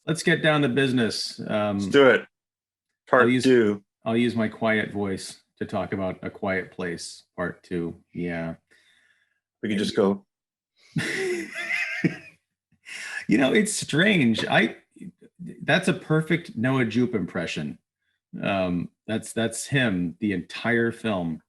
Let's get down to business. Let's do it. I'll Part use two. I'll use my quiet voice to talk about A Quiet Place Part Two. Yeah. We can just go. It's strange. I That's a perfect Noah Jupe impression. That's him the entire film.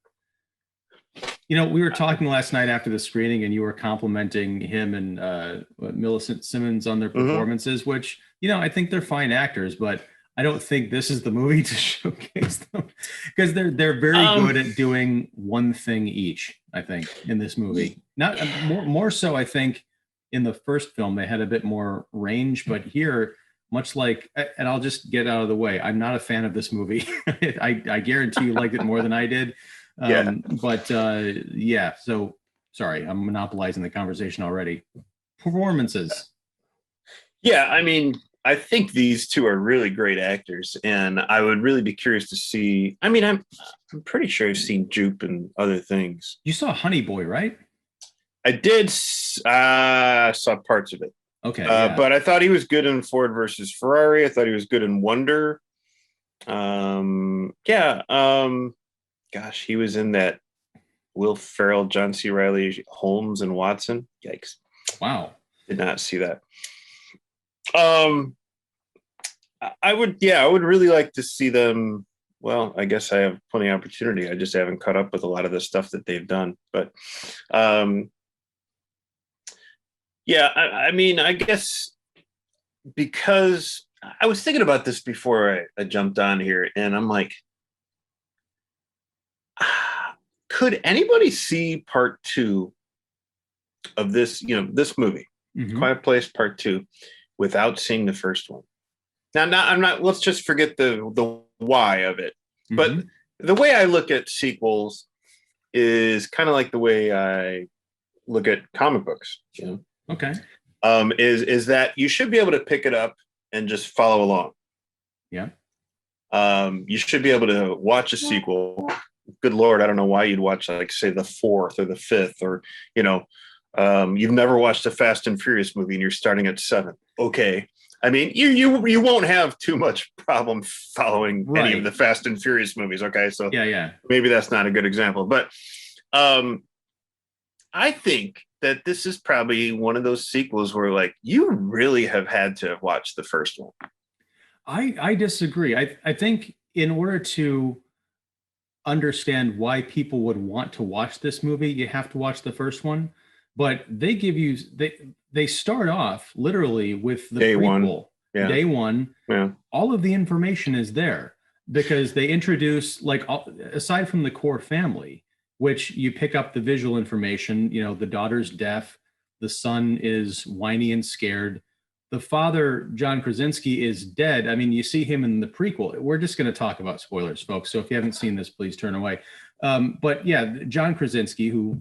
We were talking last night after the screening, and you were complimenting him and Millicent Simmons on their Hmm. performances, which I think they're fine actors, but I don't think this is the movie to showcase them because they're very Um, good at doing one thing each. I think in this movie, not more so. I think in the first film they had a bit more range, but here, much like, and I'll just get out of the way. I'm not a fan of this movie. I guarantee you liked it more than I did. yeah. But yeah, so sorry, I'm monopolizing the conversation already. Performances. Yeah. I mean, I think these two are really great actors, and I would really be curious to see. I mean, I'm pretty sure I've seen Jupe and other things. You saw Honey Boy, right? I did saw parts of it, Okay, yeah. but I thought he was good in Ford versus Ferrari. I thought he was good in Wonder. Yeah. Gosh, he was in that Will Ferrell, John C. Riley, Holmes and Watson. Yikes! Wow. Did not see that. Um, I would really like to see them. Well, I guess I have plenty of opportunity. I just haven't caught up with a lot of the stuff that they've done. But um, yeah, I mean, I guess because I was thinking about this before I jumped on here, and I'm like, could anybody see part two of this? This movie, Hmm. Quiet Place Part Two, without seeing the first one? Now, I'm not. Let's just forget the why of it. But Hmm. the way I look at sequels is kind of like the way I look at comic books. Okay. Is that you should be able to pick it up and just follow along. Yeah. You should be able to watch a sequel. Good Lord, I don't know why you'd watch, like, say, the fourth or the fifth, or you know, you've never watched a Fast and Furious movie and you're starting at seven. Okay, I mean, you won't have too much problem following any of Right. the Fast and Furious movies. Okay, so Yeah, yeah. maybe that's not a good example, but um, I think that this is probably one of those sequels where, like, you really have had to have watched the first one. I disagree. I think in order to understand why people would want to watch this movie, you have to watch the first one. But they start off literally with the Day one, prequel, yeah, day one. yeah. All of the information is there because they introduce, like, aside from the core family, which you pick up the visual information. The daughter's deaf, the son is whiny and scared, the father, John Krasinski, is dead. I mean, you see him in the prequel. We're just going to talk about spoilers, folks. So if you haven't seen this, please turn away. But yeah, John Krasinski, who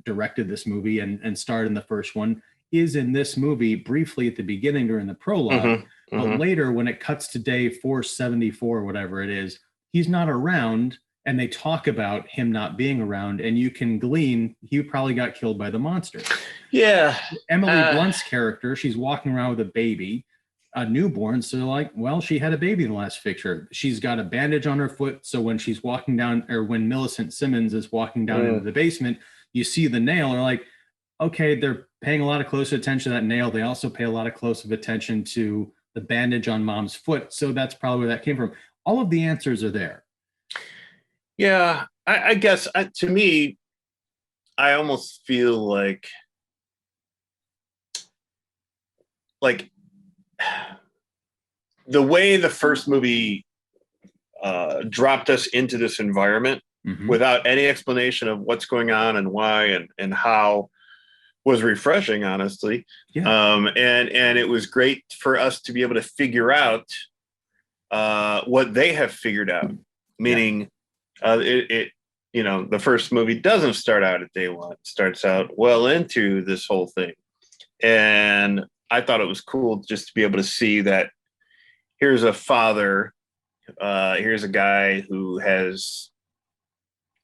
directed this movie and starred in the first one, is in this movie briefly at the beginning during the prologue. Mm-hmm, But mm-hmm. later, when it cuts to day 474, whatever it is, he's not around, and they talk about him not being around, and you can glean he probably got killed by the monster. Yeah. Emily Uh, Blunt's character, she's walking around with a baby, a newborn. So they're like, well, she had a baby in the last picture. She's got a bandage on her foot. So when she's walking down, or when Millicent Simmons is walking down into mm, the basement, you see the nail. They're like, okay, they're paying a lot of close attention to that nail. They also pay a lot of close attention to the bandage on mom's foot. So that's probably where that came from. All of the answers are there. yeah. I guess to me, I almost feel like the way the first movie dropped us into this environment Mm-hmm. without any explanation of what's going on and why and how was refreshing, honestly. Yeah. And it was great for us to be able to figure out what they have figured out. Yeah. Meaning, it the first movie doesn't start out at day one; it starts out well into this whole thing. And I thought it was cool just to be able to see that here's a father, here's a guy who has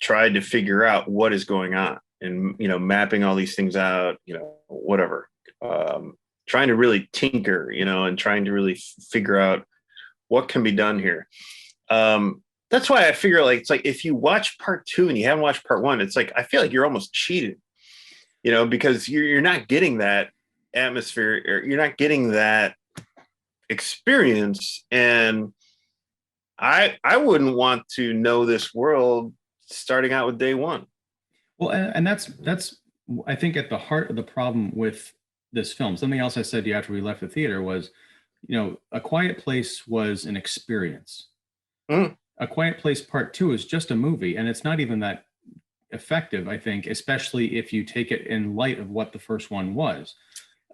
tried to figure out what is going on, and mapping all these things out, whatever, trying to really tinker, and trying to really figure out what can be done here. That's why I figure it's like if you watch part 2 and you haven't watched part 1, it's like I feel like you're almost cheated, because you're not getting that atmosphere, or you're not getting that experience. And I wouldn't want to know this world starting out with day one. Well, and that's I think at the heart of the problem with this film. Something else I said to you after we left the theater was, A Quiet Place was an experience. A Quiet Place Part 2 is just a movie, and it's not even that effective, I think, especially if you take it in light of what the first one was.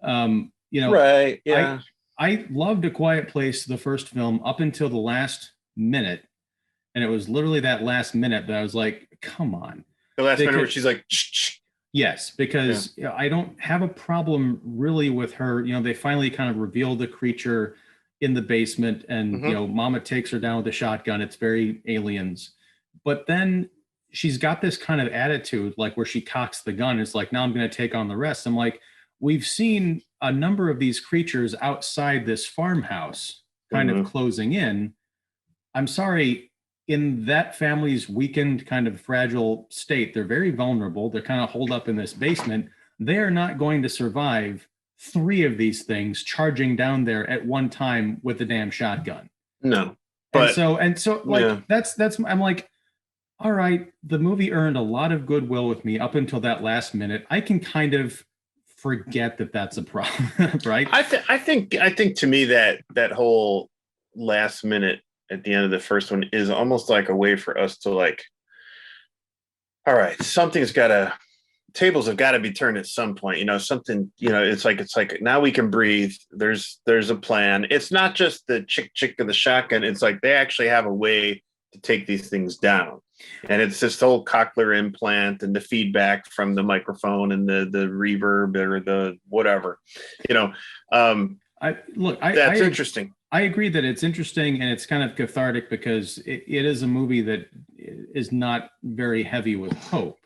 Right, yeah. I loved A Quiet Place, the first film, up until the last minute, and it was literally that last minute that I was like, come on. The last minute where she's like, shh. Yes, because I don't have a problem really with her. They finally kind of reveal the creature in the basement, and Mama takes her down with a shotgun. It's very Aliens. But then she's got this kind of attitude, like where she cocks the gun. It's like, now I'm going to take on the rest. I'm like, we've seen a number of these creatures outside this farmhouse kind of closing in. I'm sorry, in that family's weakened, kind of fragile state, they're very vulnerable. They're kind of holed up in this basement. They are not going to survive 3 of these things charging down there at one time with a damn shotgun. No. But and so that's I'm like, all right, the movie earned a lot of goodwill with me up until that last minute. I can kind of forget that that's a problem, right? I think to me that whole last minute at the end of the first one is almost like a way for us to like, all right, tables have got to be turned at some point, something, it's like now we can breathe. There's a plan. It's not just the chick of the shotgun. It's like they actually have a way to take these things down. And it's this whole cochlear implant and the feedback from the microphone and the reverb or the whatever, that's interesting. I agree that it's interesting and it's kind of cathartic because it is a movie that is not very heavy with hope.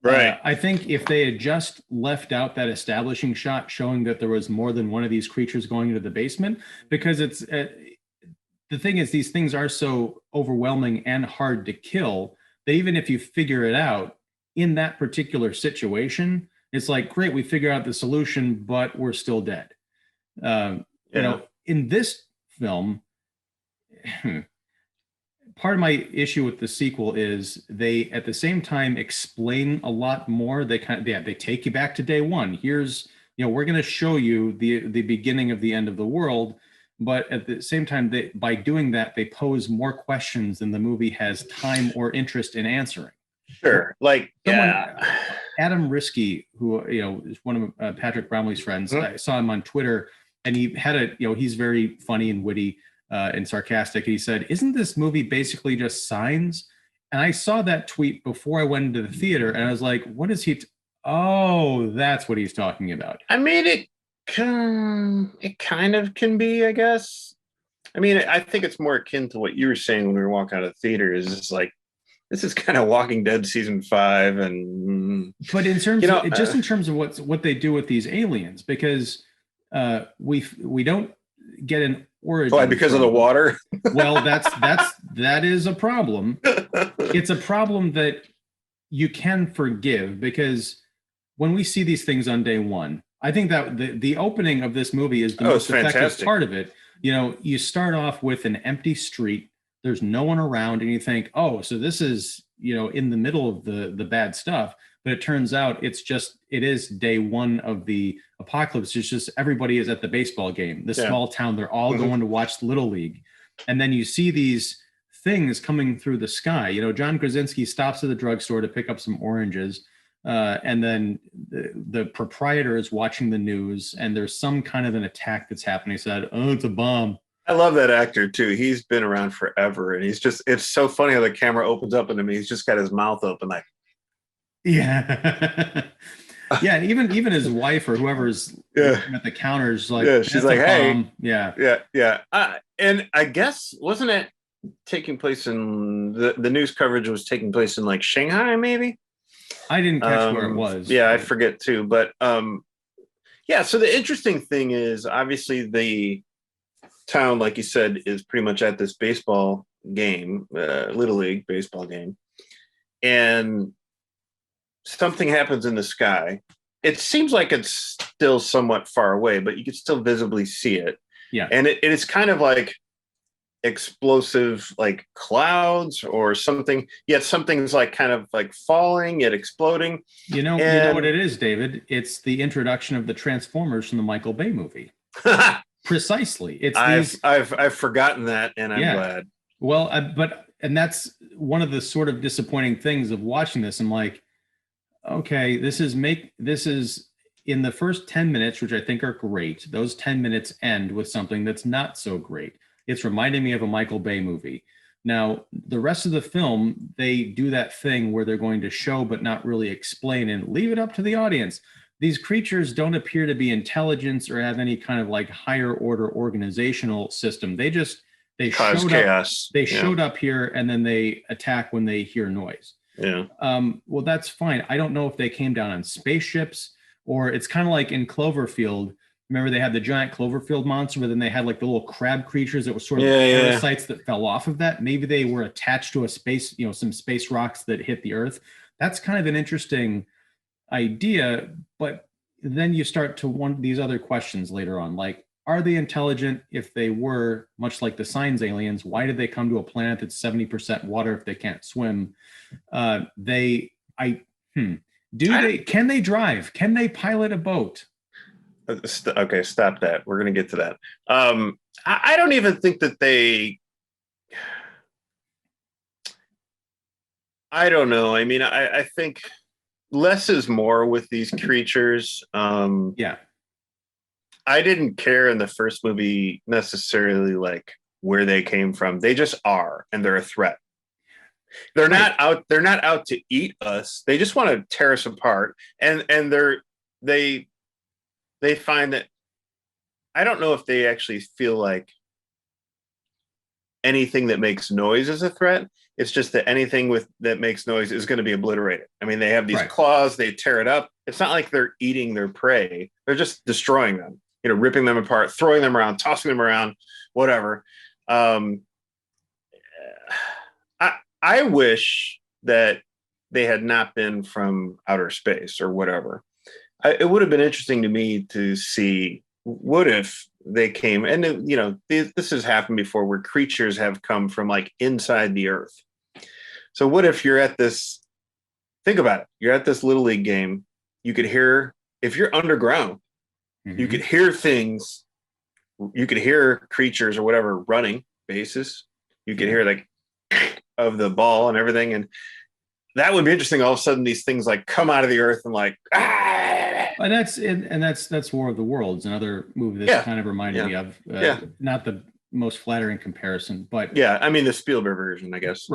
Right. I think if they had just left out that establishing shot showing that there was more than one of these creatures going into the basement, because it's the thing is, these things are so overwhelming and hard to kill that even if you figure it out in that particular situation, it's like, great, we figure out the solution, but we're still dead. In this film, part of my issue with the sequel is they, at the same time, explain a lot more. They they take you back to day one. Here's, we're going to show you the beginning of the end of the world. But at the same time, by doing that, they pose more questions than the movie has time or interest in answering. Sure. Adam Risky, who, is one of Patrick Bromley's friends, I saw him on Twitter, and he had he's very funny and witty and sarcastic. He said, isn't this movie basically just Signs? And I saw that tweet before I went into the theater, and I was like, what is he? Oh, that's what he's talking about. I mean, it kind of can be, I guess. I mean, I think it's more akin to what you were saying when we were walking out of the theater. Is just like, this is kind of Walking Dead season 5, and but in terms of just in terms of what they do with these aliens, because we don't get an origin. Why? Because of the water? Well, that is a problem. It's a problem that you can forgive, because when we see these things on day one, I think that the opening of this movie is the most effective part of it. You start off with an empty street. There's no one around, and you think, oh, so this is, in the middle of the bad stuff. But it turns out it is day one of the apocalypse. It's just everybody is at the baseball game. This small town, they're all going to watch Little League. And then you see these things coming through the sky. John Krasinski stops at the drugstore to pick up some oranges. And then the proprietor is watching the news, and there's some kind of an attack that's happening. He said, oh, it's a bomb. I love that actor too. He's been around forever, and it's so funny how the camera opens up into him. He's just got his mouth open like, yeah. Yeah. And even his wife or whoever's at the counter is like, she's like, hey, bomb. Yeah. And I guess, wasn't it taking place in the news coverage was taking place in like Shanghai, maybe? I didn't catch where it was. Yeah, I forget too. But Yeah. So the interesting thing is obviously the town, like you said, is pretty much at this baseball game, little league baseball game, and something happens in the sky. It seems like it's still somewhat far away, but you can still visibly see it. Yeah. And it's kind of like explosive, like clouds or something. Yet something's like kind of like falling, yet exploding. You know what it is, David? It's the introduction of the Transformers from the Michael Bay movie. Precisely. It's I've forgotten that, and I'm glad. Well, and that's one of the sort of disappointing things of watching this. I'm like, okay, this is in the first 10 minutes, which I think are great. Those 10 minutes end with something that's not so great. It's reminding me of a Michael Bay movie. Now, the rest of the film, they do that thing where they're going to show but not really explain and leave it up to the audience. These creatures don't appear to be intelligent or have any kind of like higher order organizational system. They cause chaos. Showed up here and then they attack when they hear noise. Yeah. Well, that's fine. I don't know if they came down on spaceships or it's kind of like in Cloverfield. Remember they had the giant Cloverfield monster, but then they had like the little crab creatures that were sort of parasites that fell off of that. Maybe they were attached to a space, some space rocks that hit the Earth. That's kind of an interesting idea, but then you start to wonder these other questions later on, like, are they intelligent? If they were, much like the Signs aliens, why did they come to a planet that's 70% water if they can't swim? Can they drive? Can they pilot a boat? Okay, stop that. We're going to get to that. I don't even think that I don't know. I mean, I think less is more with these creatures. I didn't care in the first movie necessarily like where they came from. They just are, and they're a threat. They're not out to eat us. They just want to tear us apart. And they find that, I don't know if they actually feel like anything that makes noise is a threat. It's just that anything that makes noise is going to be obliterated. I mean, they have these claws, they tear it up. It's not like they're eating their prey. They're just destroying them, ripping them apart, throwing them around, tossing them around, whatever. I wish that they had not been from outer space or whatever. It would have been interesting to me to see what if they came, and this has happened before where creatures have come from like inside the Earth. So what if you're at this, think about it, you're at this Little League game, you could hear, if you're underground, you could hear things, you could hear creatures or whatever running bases, you could hear like of the ball and everything, and that would be interesting. All of a sudden these things like come out of the earth and like and that's War of the Worlds, another movie that kind of reminded me of not the most flattering comparison, but I mean the Spielberg version, I guess.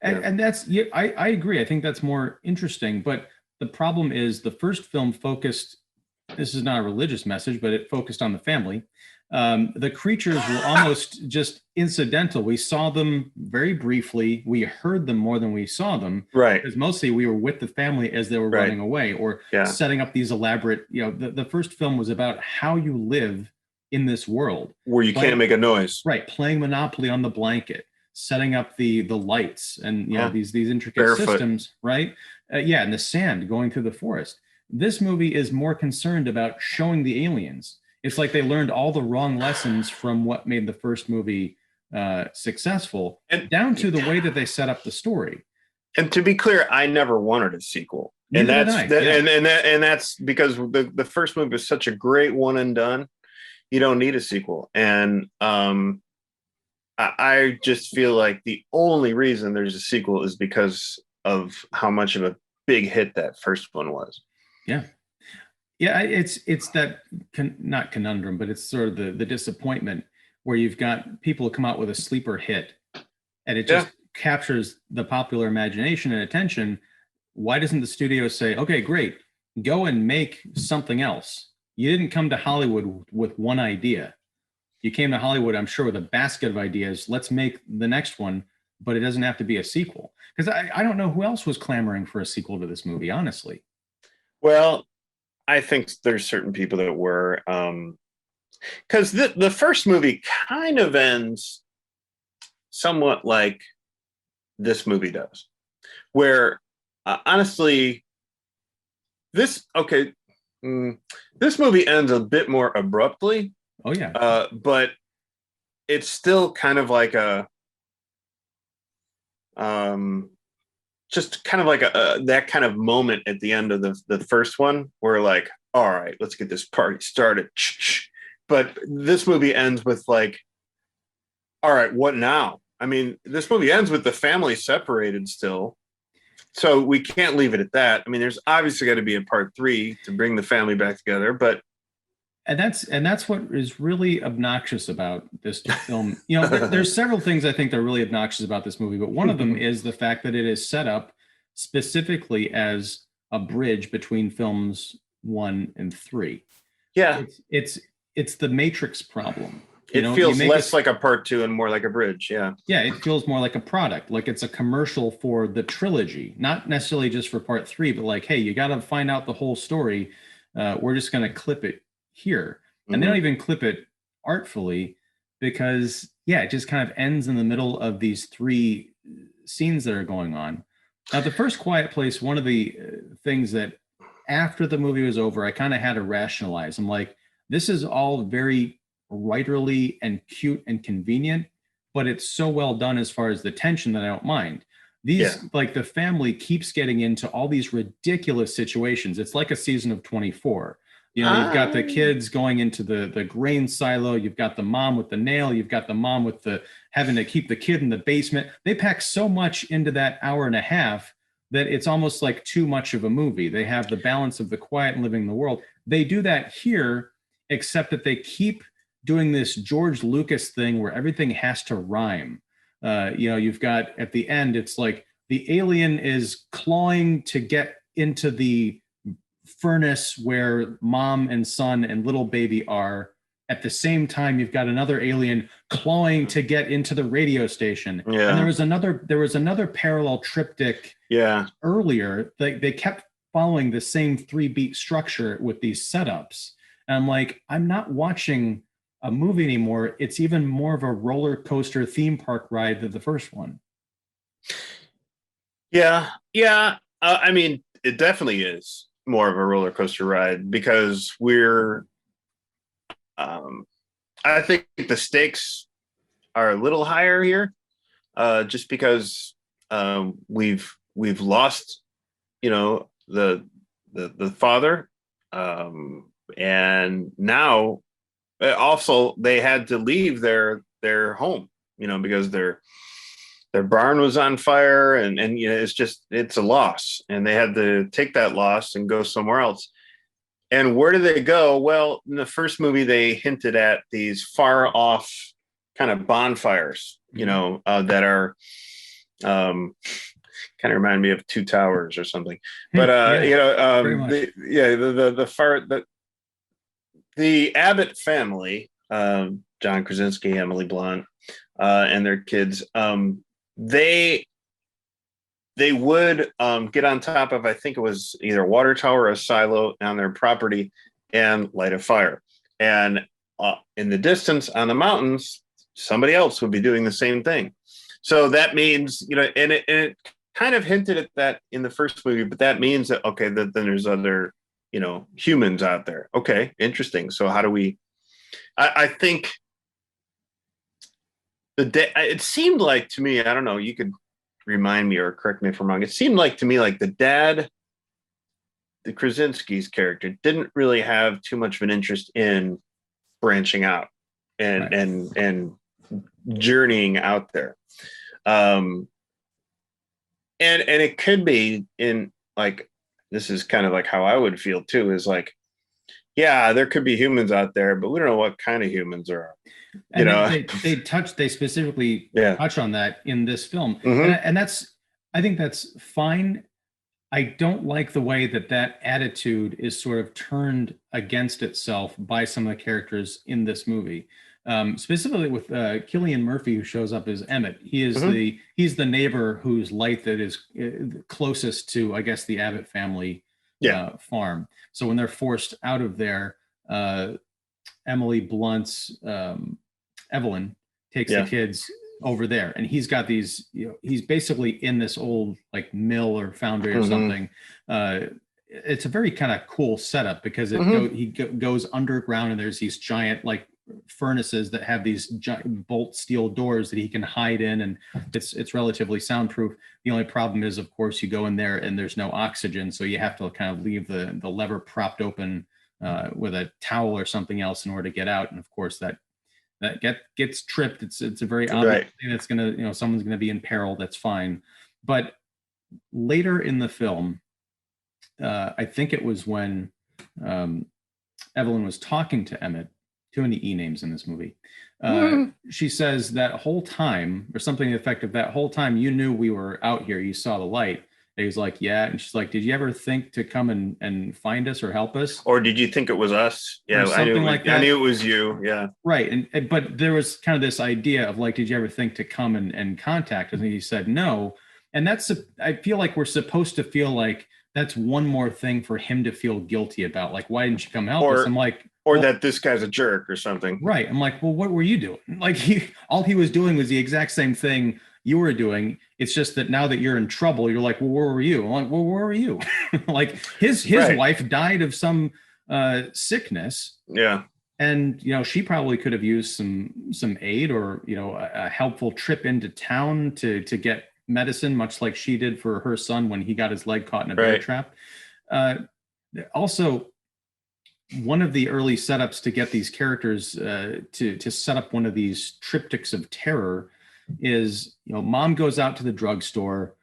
And that's I agree. I think that's more interesting, but the problem is the first film focused, this is not a religious message, but it focused on the family. The creatures were almost just incidental. We saw them very briefly. We heard them more than we saw them. Right. Because mostly we were with the family as they were running away or setting up these elaborate, the first film was about how you live in this world. Where you can't make a noise. Right. Playing Monopoly on the blanket, setting up the lights and these intricate systems, right? In the sand going through the forest. This movie is more concerned about showing the aliens. It's like they learned all the wrong lessons from what made the first movie successful, and down to the way that they set up the story. And to be clear, I never wanted a sequel. And that's because the first movie was such a great one and done. You don't need a sequel. And I just feel like the only reason there's a sequel is because of how much of a big hit that first one was. Yeah, it's that not conundrum, but it's sort of the disappointment where you've got people come out with a sleeper hit, and it just captures the popular imagination and attention. Why doesn't the studio say, "Okay, great, go and make something else"? You didn't come to Hollywood with one idea. You came to Hollywood, I'm sure, with a basket of ideas. Let's make the next one, but it doesn't have to be a sequel. Because I don't know who else was clamoring for a sequel to this movie, honestly. Well, I think there's certain people that were, because the first movie kind of ends somewhat like this movie does, where honestly, this okay, this movie ends a bit more abruptly. Oh yeah. But it's still kind of like a just kind of like a that kind of moment at the end of the first one where like, all right, let's get this party started. But this movie ends with like, all right, what now? I mean, this movie ends with the family separated still. So we can't leave it at that. I mean, there's obviously got to be a part 3 to bring the family back together, but and that's what is really obnoxious about this film. There's several things I think that are really obnoxious about this movie, but one of them is the fact that it is set up specifically as a bridge between films 1 and 3. Yeah, it's the Matrix problem. It feels less like a part 2 and more like a bridge. Yeah. Yeah, it feels more like a product, like it's a commercial for the trilogy, not necessarily just for part 3, but like, hey, you got to find out the whole story. We're just going to clip it here. And they don't even clip it artfully because, yeah, it just kind of ends in the middle of these 3 scenes that are going on. Now, the first Quiet Place, one of the things that after the movie was over, I kind of had to rationalize. I'm like, this is all very writerly and cute and convenient, but it's so well done as far as the tension that I don't mind. Like the family keeps getting into all these ridiculous situations. It's like a season of 24. You've got the kids going into the grain silo. You've got the mom with the nail. You've got the mom with the having to keep the kid in the basement. They pack so much into that hour and a half that it's almost like too much of a movie. They have the balance of the quiet and living in the world. They do that here, except that they keep doing this George Lucas thing where everything has to rhyme. You've got at the end, it's like the alien is clawing to get into the furnace where mom and son and little baby are. At the same time, you've got another alien clawing to get into the radio station. Yeah. And there was another parallel triptych earlier. They kept following the same 3-beat structure with these setups. And I'm like, I'm not watching a movie anymore. It's even more of a roller coaster theme park ride than the first one. Yeah. I mean, it definitely is more of a roller coaster ride because I think the stakes are a little higher here, just because we've lost, the father, and now also they had to leave their home, because their barn was on fire, and it's a loss, and they had to take that loss and go somewhere else. And where do they go? Well, in the first movie, they hinted at these far off kind of bonfires, that are kind of remind me of Two Towers or something. But the Abbott family, John Krasinski, Emily Blunt, and their kids, they would get on top of, I think it was either a water tower or a silo on their property and light a fire. And in the distance on the mountains, somebody else would be doing the same thing. So that means, and it kind of hinted at that in the first movie, but that means that, okay, then there's other, humans out there. Okay, interesting. So how do we, I think it seemed like to me, I don't know, you could remind me or correct me if I'm wrong. It seemed like to me like the dad, the Krasinski's character, didn't really have too much of an interest in branching out and journeying out there. And it could be in like, this is kind of like how I would feel too, is like, yeah, there could be humans out there, but we don't know what kind of humans there are. They specifically touch on that in this film. And I think that's fine. I don't like the way that attitude is sort of turned against itself by some of the characters in this movie. Specifically with Cillian Murphy, who shows up as Emmett. He is he's the neighbor whose light that is closest to, I guess, the Abbott family farm. So when they're forced out of there, Emily Blunt's Evelyn takes the kids over there, and he's got these, he's basically in this old like mill or foundry or something. It's a very kind of cool setup because he goes underground, and there's these giant like furnaces that have these giant bolt steel doors that he can hide in, and it's relatively soundproof. The only problem is, of course, you go in there and there's no oxygen, so you have to kind of leave the lever propped open with a towel or something else in order to get out. And of course that gets tripped. It's a very obvious thing that's gonna, someone's gonna be in peril. That's fine. But later in the film, I think it was when Evelyn was talking to Emmett. Too many E names in this movie. She says that whole time, or something to the effect of, that whole time you knew we were out here, you saw the light. And he's like, yeah. And she's like, did you ever think to come and find us or help us? Or did you think it was us? Yeah, I knew it was you. Yeah. Right. But there was kind of this idea of like, did you ever think to come and contact us? And he said no. And I feel like we're supposed to feel like that's one more thing for him to feel guilty about. Like, why didn't you come help us? I'm like, or that this guy's a jerk or something. Right. I'm like, well, what were you doing? Like, all he was doing was the exact same thing you were doing. It's just that now that you're in trouble, you're like, well, where were you? I'm like, well, where were you? Like his wife died of some sickness. Yeah. And, she probably could have used some aid or, a helpful trip into town to get medicine, much like she did for her son when he got his leg caught in a bear trap. Also, one of the early setups to get these characters to set up one of these triptychs of terror is, mom goes out to the drugstore.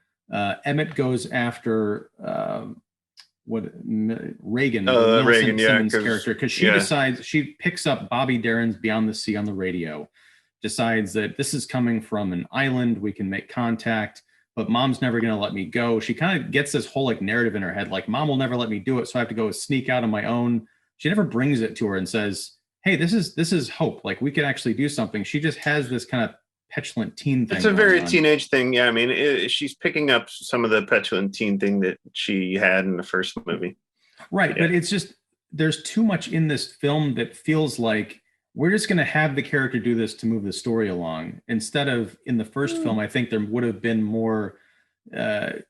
Emmett goes after Reagan, Simmons character, because she decides, she picks up Bobby Darin's Beyond the Sea on the radio, decides that this is coming from an island, we can make contact, but mom's never going to let me go. She kind of gets this whole like narrative in her head, like mom will never let me do it, so I have to go sneak out on my own. She never brings it to her and says, hey, this is hope. Like we could actually do something. She just has this kind of petulant teen thing. It's a very teenage thing. Yeah. I mean, she's picking up some of the petulant teen thing that she had in the first movie. Right. Yeah. But it's just, there's too much in this film that feels like we're just going to have the character do this to move the story along. Instead of in the first film, I think there would have been more of,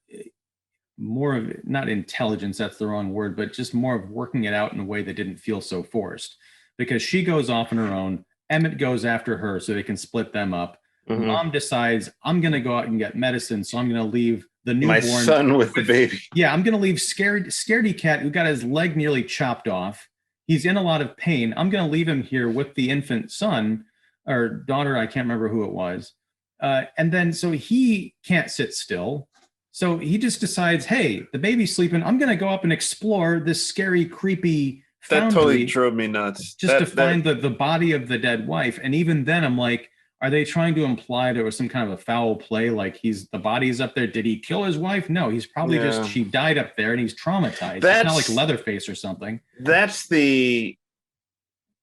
not intelligence, that's the wrong word, but just more of working it out in a way that didn't feel so forced, because she goes off on her own. Emmett goes after her so they can split them up. Mom decides, I'm going to go out and get medicine. So I'm going to leave the newborn, my son with the baby. Yeah. I'm going to leave scaredy cat who got his leg nearly chopped off. He's in a lot of pain. I'm going to leave him here with the infant son or daughter. I can't remember who it was. And then, so he can't sit still. So he just decides, hey, the baby's sleeping. I'm going to go up and explore this scary, creepy foundry. That totally drove me nuts. Just to find the body of the dead wife. And even then I'm like, are they trying to imply there was some kind of a foul play? Like the body's up there. Did he kill his wife? No, he's probably just, she died up there and he's traumatized. It's not like Leatherface or something. That's the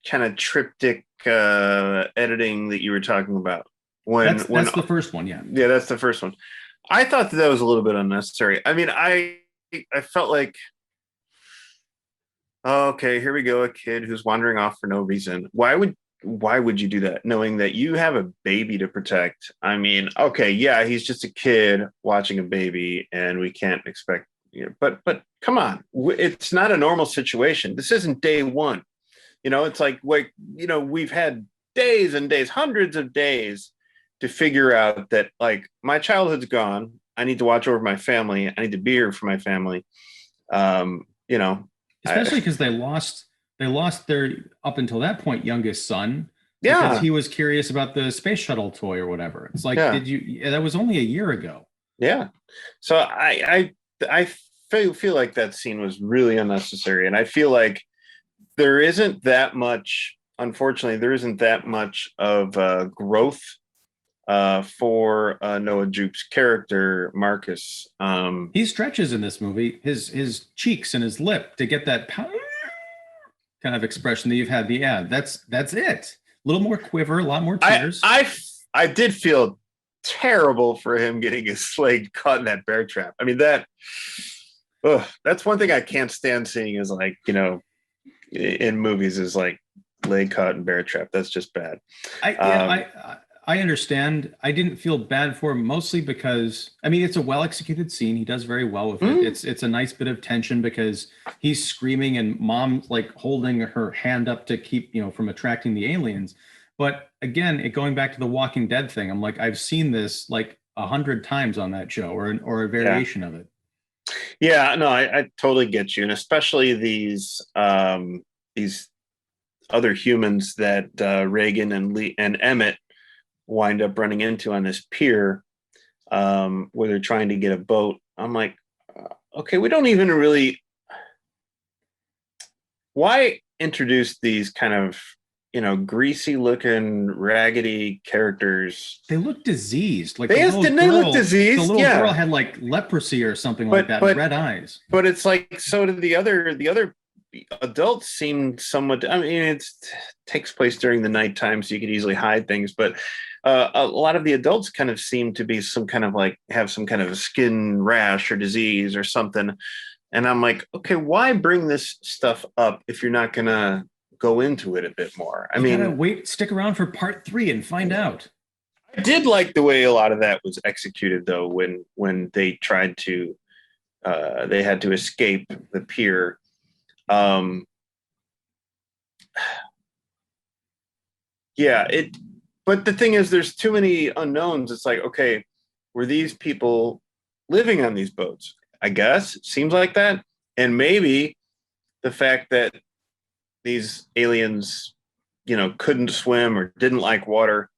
kind of triptych editing that you were talking about. That's the first one. Yeah. Yeah, that's the first one. I thought that was a little bit unnecessary. I mean, I felt like, okay, here we go, a kid who's wandering off for no reason. Why would you do that, knowing that you have a baby to protect? I mean, okay, yeah, he's just a kid watching a baby, and we can't expect, but come on, it's not a normal situation. This isn't day one. It's like we've had days and days, hundreds of days to figure out that, like, my childhood's gone. I need to watch over my family. I need to be here for my family. Especially because they lost their, up until that point, youngest son. Yeah. Because he was curious about the space shuttle toy or whatever. It's like, that was only a year ago. Yeah. So I feel like that scene was really unnecessary. And I feel like there isn't that much, unfortunately, of growth for Noah Jupe's character, Marcus. He stretches in this movie, his cheeks and his lip to get that kind of expression that you've had. That's it. A little more quiver, a lot more tears. I did feel terrible for him getting his leg caught in that bear trap. I mean, that Ugh, that's one thing I can't stand seeing is like, in movies is like leg caught and bear trap. That's just bad. I yeah, I understand. I didn't feel bad for him mostly because I mean it's a well executed scene. He does very well with it. Mm, It's a nice bit of tension because he's screaming and mom's like holding her hand up to keep, from attracting the aliens. But again, going back to the Walking Dead thing, I'm like, I've seen this like 100 times on that show or a yeah. variation of it. Yeah, no, I totally get you. And especially these other humans that Reagan and Lee and Emmett wind up running into on this pier, where they're trying to get a boat. I'm like, okay, we don't even really. Why introduce these kind of greasy looking, raggedy characters? They look diseased. Like Didn't they look the diseased? little girl Yeah, had like leprosy or something like that, and red eyes. but it's like so did the other adults seem somewhat. I mean, it takes place during the nighttime, so you could easily hide things. But a lot of the adults kind of seem to be some kind of like have some kind of a skin rash or disease or something. And I'm like, okay, why bring this stuff up if you're not gonna go into it a bit more? I You gotta mean, wait, stick around for part 3 and find out. I did like the way a lot of that was executed, though, when they tried to they had to escape the pier. Um, yeah, it. But the thing is, there's too many unknowns. It's like, okay, were these people living on these boats? I guess it seems like that, and maybe the fact that these aliens, couldn't swim or didn't like water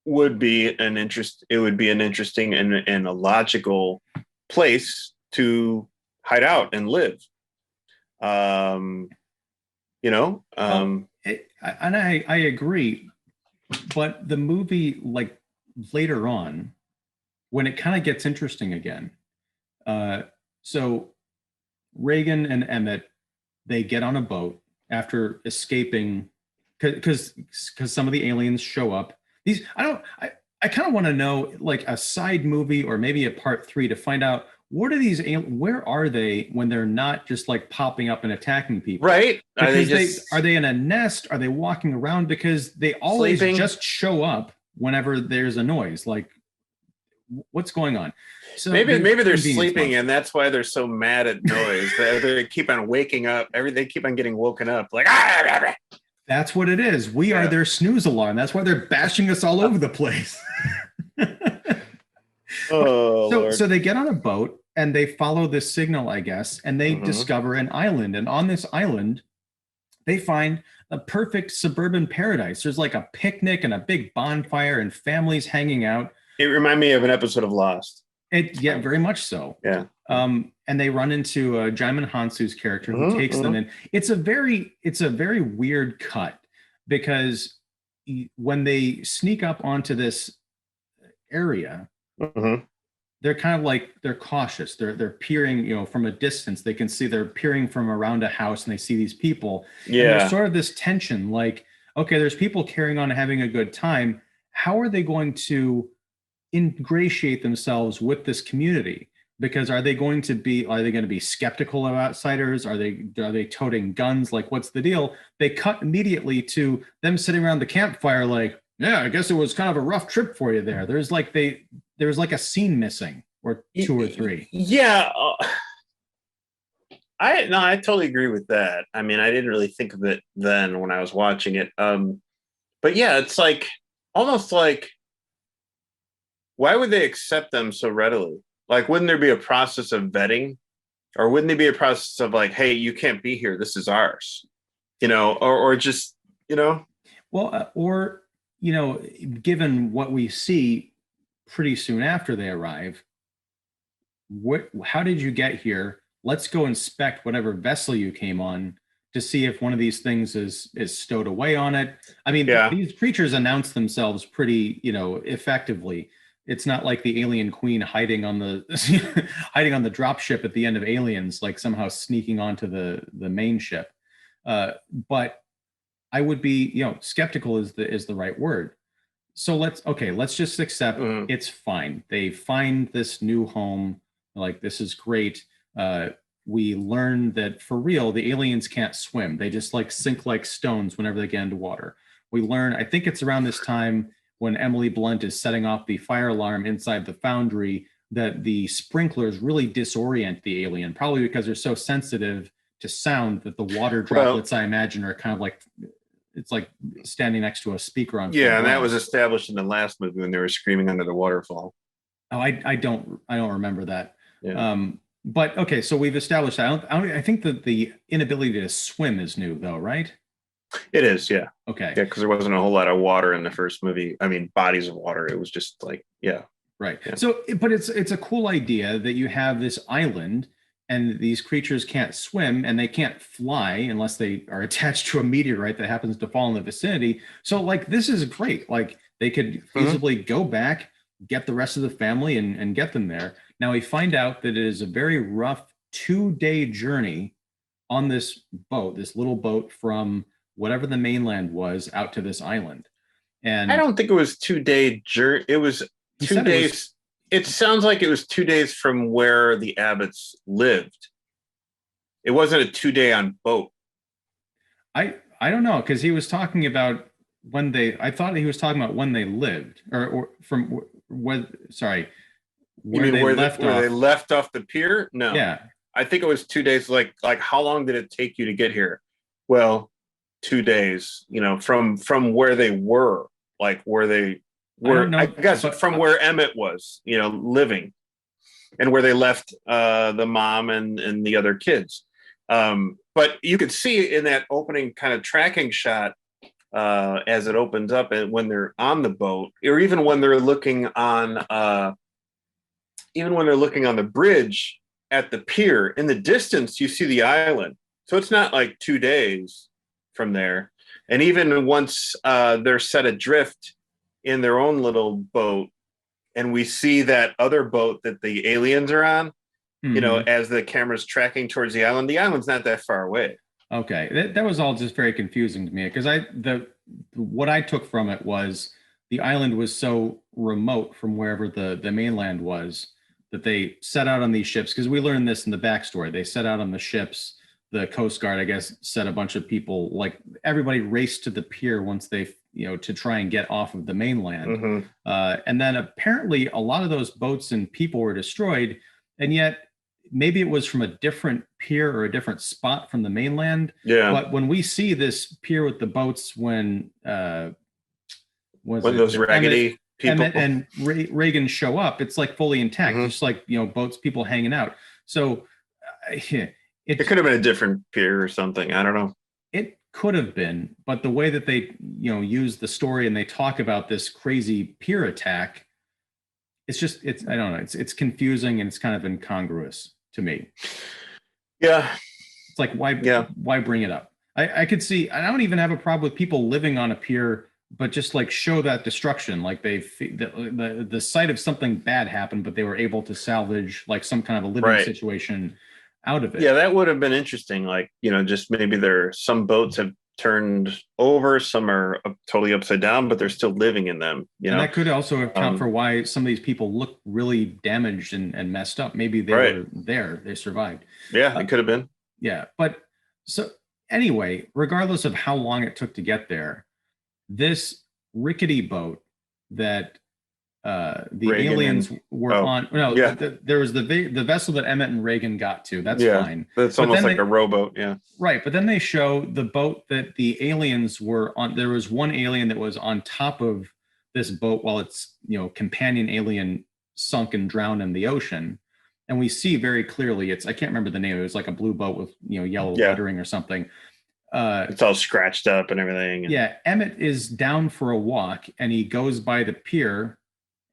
would be an interest. It would be an interesting and a logical place to hide out and live. Um, Well, and I agree, but the movie, like later on, when it kind of gets interesting again, uh, so Reagan and Emmett, they get on a boat after escaping because some of the aliens show up. These I kind of want to know like a side movie or maybe a part 3 to find out what are these where are they when they're not just like popping up and attacking people? right? Are they Because just are they in a nest? Are they walking around? Because they always sleeping? just show up whenever there's a noise. Like what's going on? So Maybe they're convenience sleeping, monster. and that's why they're so mad at noise. They keep on waking up. They keep on getting woken up. Like That's what it is. We are yeah. their snooze alarm. That's why they're bashing us all over the place. Oh so Lord. they get on a boat and they follow this signal, I guess, and they Mm-hmm. discover an island. And on this island, they find a perfect suburban paradise. There's like a picnic and a big bonfire and families hanging out. It reminded me of an episode of Lost. Yeah, very much so. Yeah. And they run into Jaimin Hansu's character who Mm-hmm, takes them mm-hmm. in. It's a very weird cut because when they sneak up onto this area, Mm-hmm. they're kind of like they're cautious. They're peering, from a distance. They can see they're peering from around a house and they see these people. And there's Yeah. sort of this tension, like, okay, there's people carrying on and having a good time. How are they going to ingratiate themselves with this community? Because are they going to be skeptical of outsiders? Are they toting guns? Like, what's the deal? They cut immediately to them sitting around the campfire, like, yeah, I guess it was kind of a rough trip for you there. There's like a scene missing or 2 or 3. Yeah. I totally agree with that. I mean, I didn't really think of it then when I was watching it. But yeah, it's like almost like why would they accept them so readily? Like, wouldn't there be a process of vetting, or wouldn't there be a process of like, hey, you can't be here. This is ours, or just Well, or given what we see pretty soon after they arrive, how did you get here? Let's go inspect whatever vessel you came on to see if one of these things is stowed away on it. I mean, yeah, these creatures announce themselves pretty, effectively. It's not like the alien queen hiding on the hiding on the drop ship at the end of Aliens, like somehow sneaking onto the main ship. But I would be, skeptical is the right word. So let's just accept mm, it's fine. They find this new home, like this is great. we learn that for real, the aliens can't swim. They just like sink like stones whenever they get into water. We learn, I think it's around this time when Emily Blunt is setting off the fire alarm inside the foundry, that the sprinklers really disorient the alien, probably because they're so sensitive to sound that the water droplets, I imagine, are kind of like, it's like standing next to a speaker on. Yeah, and that was established in the last movie when they were screaming under the waterfall. Oh, I don't remember that. Yeah. But okay, so we've established that. I think that the inability to swim is new, though, right? It is, yeah. Okay. Yeah, because there wasn't a whole lot of water in the first movie. I mean, bodies of water. It was just like, yeah. Right. Yeah. So, but it's a cool idea that you have this island and these creatures can't swim and they can't fly unless they are attached to a meteorite that happens to fall in the vicinity. So, like, this is great. Like, they could feasibly go back, get the rest of the family and get them there. Now we find out that it is a very rough 2-day journey on this boat, this little boat from whatever the mainland was out to this island. And I don't think it was 2-day journey. It was 2 days. It sounds like it was 2 days from where the Abbotts lived. It wasn't a 2-day on boat. I don't know, because he was talking about when they, I thought he was talking about when they lived, or from when, sorry, where they left off the pier? No. Yeah. I think it was 2 days. Like how long did it take you to get here? Well, 2 days, from where they were, like where they were, I guess from where Emmett was, living, and where they left the mom and the other kids. But you could see in that opening kind of tracking shot as it opens up, and when they're on the boat, or even when they're looking on the bridge at the pier, in the distance you see the island. So it's not like 2 days from there. And even once they're set adrift in their own little boat, and we see that other boat that the aliens are on, as the camera's tracking towards the island's not that far away. Okay, that was all just very confusing to me, because what I took from it was the island was so remote from wherever the mainland was that they set out on these ships, because we learned this in the backstory. They set out on the ships. The Coast Guard, I guess, set a bunch of people, like everybody raced to the pier once they, to try and get off of the mainland. And then apparently a lot of those boats and people were destroyed. And yet maybe it was from a different pier or a different spot from the mainland. Yeah. But when we see this pier with the boats, when those raggedy people and Reagan show up, it's like fully intact, just like, boats, people hanging out. So it could have been a different pier or something. I don't know. It could have been, but the way that they, use the story and they talk about this crazy pier attack, it's I don't know. It's confusing and it's kind of incongruous to me. Yeah. It's like, why bring it up? I could see, I don't even have a problem with people living on a pier, but just like show that destruction, like the sight of something bad happened, but they were able to salvage like some kind of a living situation out of it. Yeah, that would have been interesting. Like, just maybe some boats have turned over, some are totally upside down, but they're still living in them. And that could also account for why some of these people look really damaged and messed up. Maybe they were there, they survived. Yeah, it could have been. Yeah, but so anyway, regardless of how long it took to get there, this rickety boat that the Reagan aliens were on. No, there was the vessel that Emmett and Reagan got to. That's fine. That's almost like a rowboat. Yeah. Right. But then they show the boat that the aliens were on. There was one alien that was on top of this boat while its, companion alien sunk and drowned in the ocean. And we see very clearly, I can't remember the name. It was like a blue boat with, yellow lettering or something. It's all scratched up and everything. Yeah. Emmett is down for a walk and he goes by the pier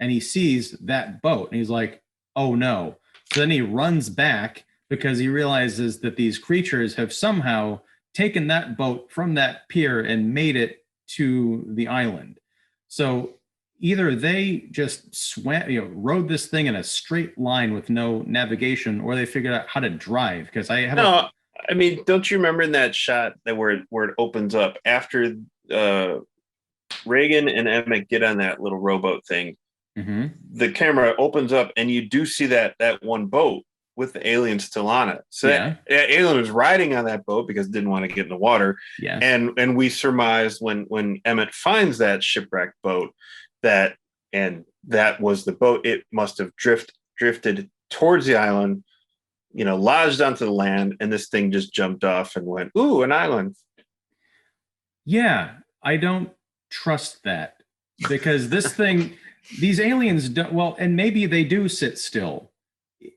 and he sees that boat and he's like, oh no. So then he runs back because he realizes that these creatures have somehow taken that boat from that pier and made it to the island. So either they just rode this thing in a straight line with no navigation, or they figured out how to drive. Because don't you remember in that shot where it opens up after Reagan and Emmett get on that little rowboat thing? The camera opens up and you do see that one boat with the alien still on it. So Yeah. that alien was riding on that boat because it didn't want to get in the water. Yes. And we surmised when Emmett finds that shipwrecked boat that was the boat. It must have drifted towards the island, lodged onto the land, and this thing just jumped off and went, ooh, an island. Yeah, I don't trust that because these aliens don't, well, and maybe they do sit still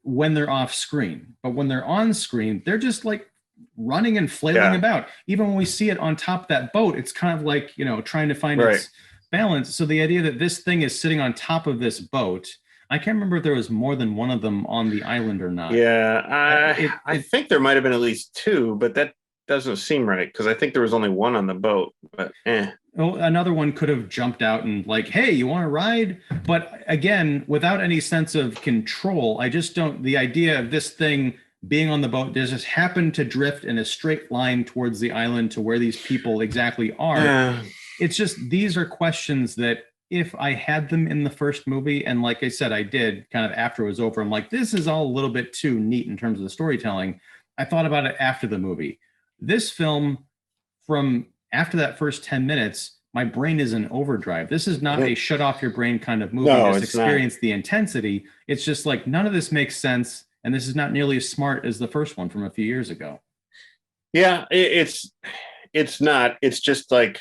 when they're off screen, but when they're on screen, they're just like running and flailing about. Even when we see it on top of that boat, it's kind of like, trying to find its balance. So the idea that this thing is sitting on top of this boat, I can't remember if there was more than one of them on the island or not. Yeah, I think there might have been at least two, but that doesn't seem right because I think there was only one on the boat. But Well, another one could have jumped out and like, hey, you want to ride? But again, without any sense of control, I just don't. The idea of this thing being on the boat just happened to drift in a straight line towards the island to where these people exactly are. It's just these are questions that if I had them in the first movie, and like I said, I did kind of after it was over, I'm like, this is all a little bit too neat in terms of the storytelling. I thought about it after the movie. This film, from after that first 10 minutes, my brain is in overdrive. This is not a shut off your brain kind of movie. No, just experience the intensity. It's just like none of this makes sense. And this is not nearly as smart as the first one from a few years ago. Yeah, it's not. It's just like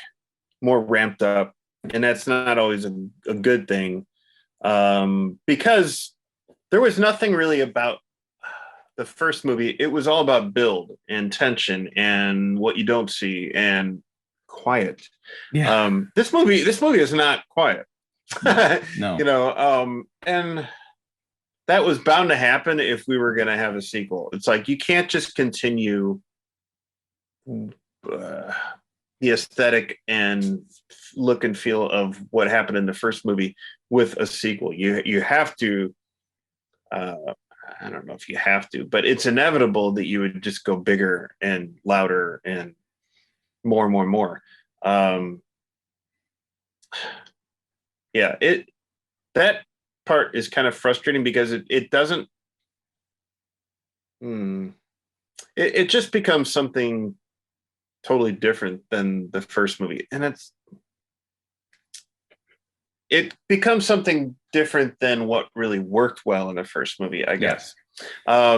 more ramped up. And that's not always a good thing. Because there was nothing really about the first movie. It was all about build and tension and what you don't see and quiet. Yeah. This movie is not quiet. No. And that was bound to happen if we were going to have a sequel. It's like you can't just continue the aesthetic and look and feel of what happened in the first movie with a sequel. You have to. I don't know if you have to, but it's inevitable that you would just go bigger and louder and more and more and more. That part is kind of frustrating because it doesn't. It just becomes something totally different than the first movie, and it becomes something different than what really worked well in the first movie, I guess. So I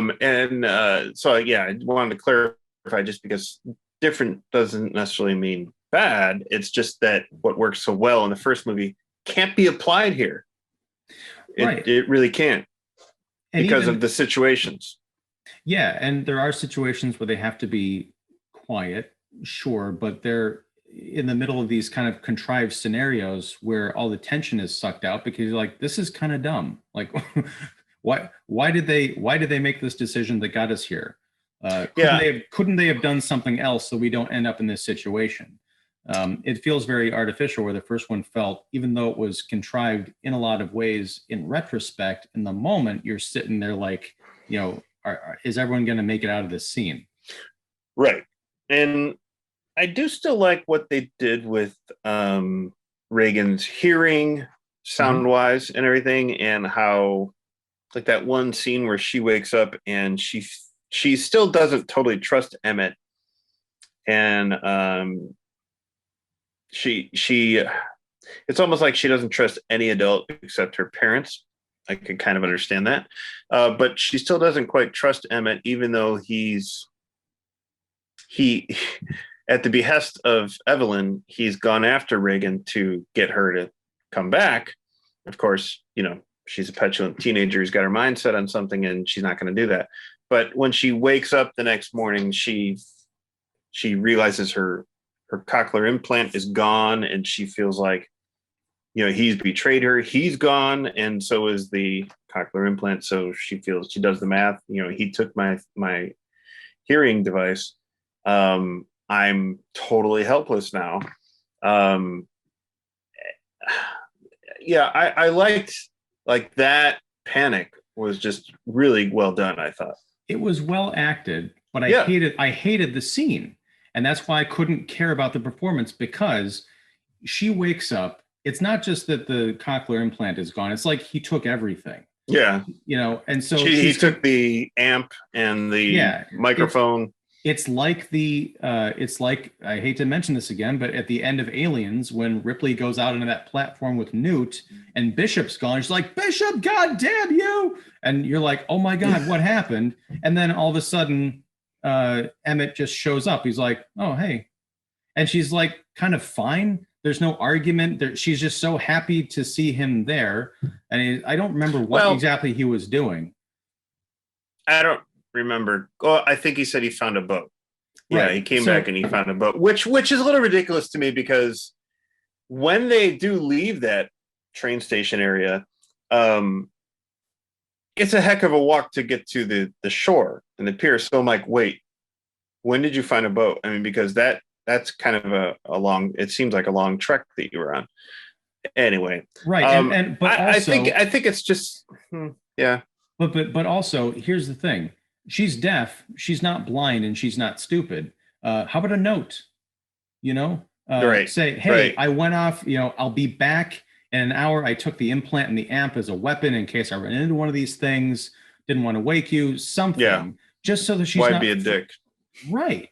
wanted to clarify just because different doesn't necessarily mean bad. It's just that what works so well in the first movie can't be applied here. It really can't because of the situations. Yeah, and there are situations where they have to be quiet, sure, but they're in the middle of these kind of contrived scenarios where all the tension is sucked out because you're like, this is kind of dumb. Like, why did they make this decision that got us here? Couldn't they have done something else so we don't end up in this situation? It feels very artificial where the first one felt, even though it was contrived in a lot of ways in retrospect, in the moment you're sitting there like, is everyone going to make it out of this scene? Right. And I do still like what they did with Reagan's hearing sound wise and everything, and how like that one scene where she wakes up and she still doesn't totally trust Emmett. And she it's almost like she doesn't trust any adult except her parents. I can kind of understand that. But she still doesn't quite trust Emmett, even though he at the behest of Evelyn, he's gone after Reagan to get her to come back. Of course, she's a petulant teenager who's got her mind set on something and she's not going to do that. But when she wakes up the next morning, she realizes her cochlear implant is gone and she feels like, he's betrayed her. He's gone. And so is the cochlear implant. So she does the math. He took my hearing device. I'm totally helpless now. I liked like that panic was just really well done. I thought it was well acted, but I hated the scene. And that's why I couldn't care about the performance, because she wakes up. It's not just that the cochlear implant is gone. It's like he took everything. Yeah. And so he took the amp and the microphone. It's like I hate to mention this again, but at the end of Aliens, when Ripley goes out into that platform with Newt and Bishop's gone, she's like, Bishop, God damn you. And you're like, oh my God, what happened? And then all of a sudden, Emmett just shows up. He's like, oh, hey. And she's like, kind of fine. There's no argument. She's just so happy to see him there. And I don't remember what exactly he was doing. I don't remember. Oh, I think he said he found a boat. Yeah, right. He came back and he found a boat, which is a little ridiculous to me, because when they do leave that train station area, it's a heck of a walk to get to the shore and the pier. So I'm like, wait, when did you find a boat? I mean, because that's kind of a long, it seems like a long trek that you were on. Anyway. Right. But I think it's just, yeah. But also, here's the thing. She's deaf. She's not blind, and she's not stupid. How about a note? Right. Say, hey, right. I went off. I'll be back in an hour. I took the implant and the amp as a weapon in case I ran into one of these things. Didn't want to wake you. Something. Yeah. Just so that she's Why be a dick? Right.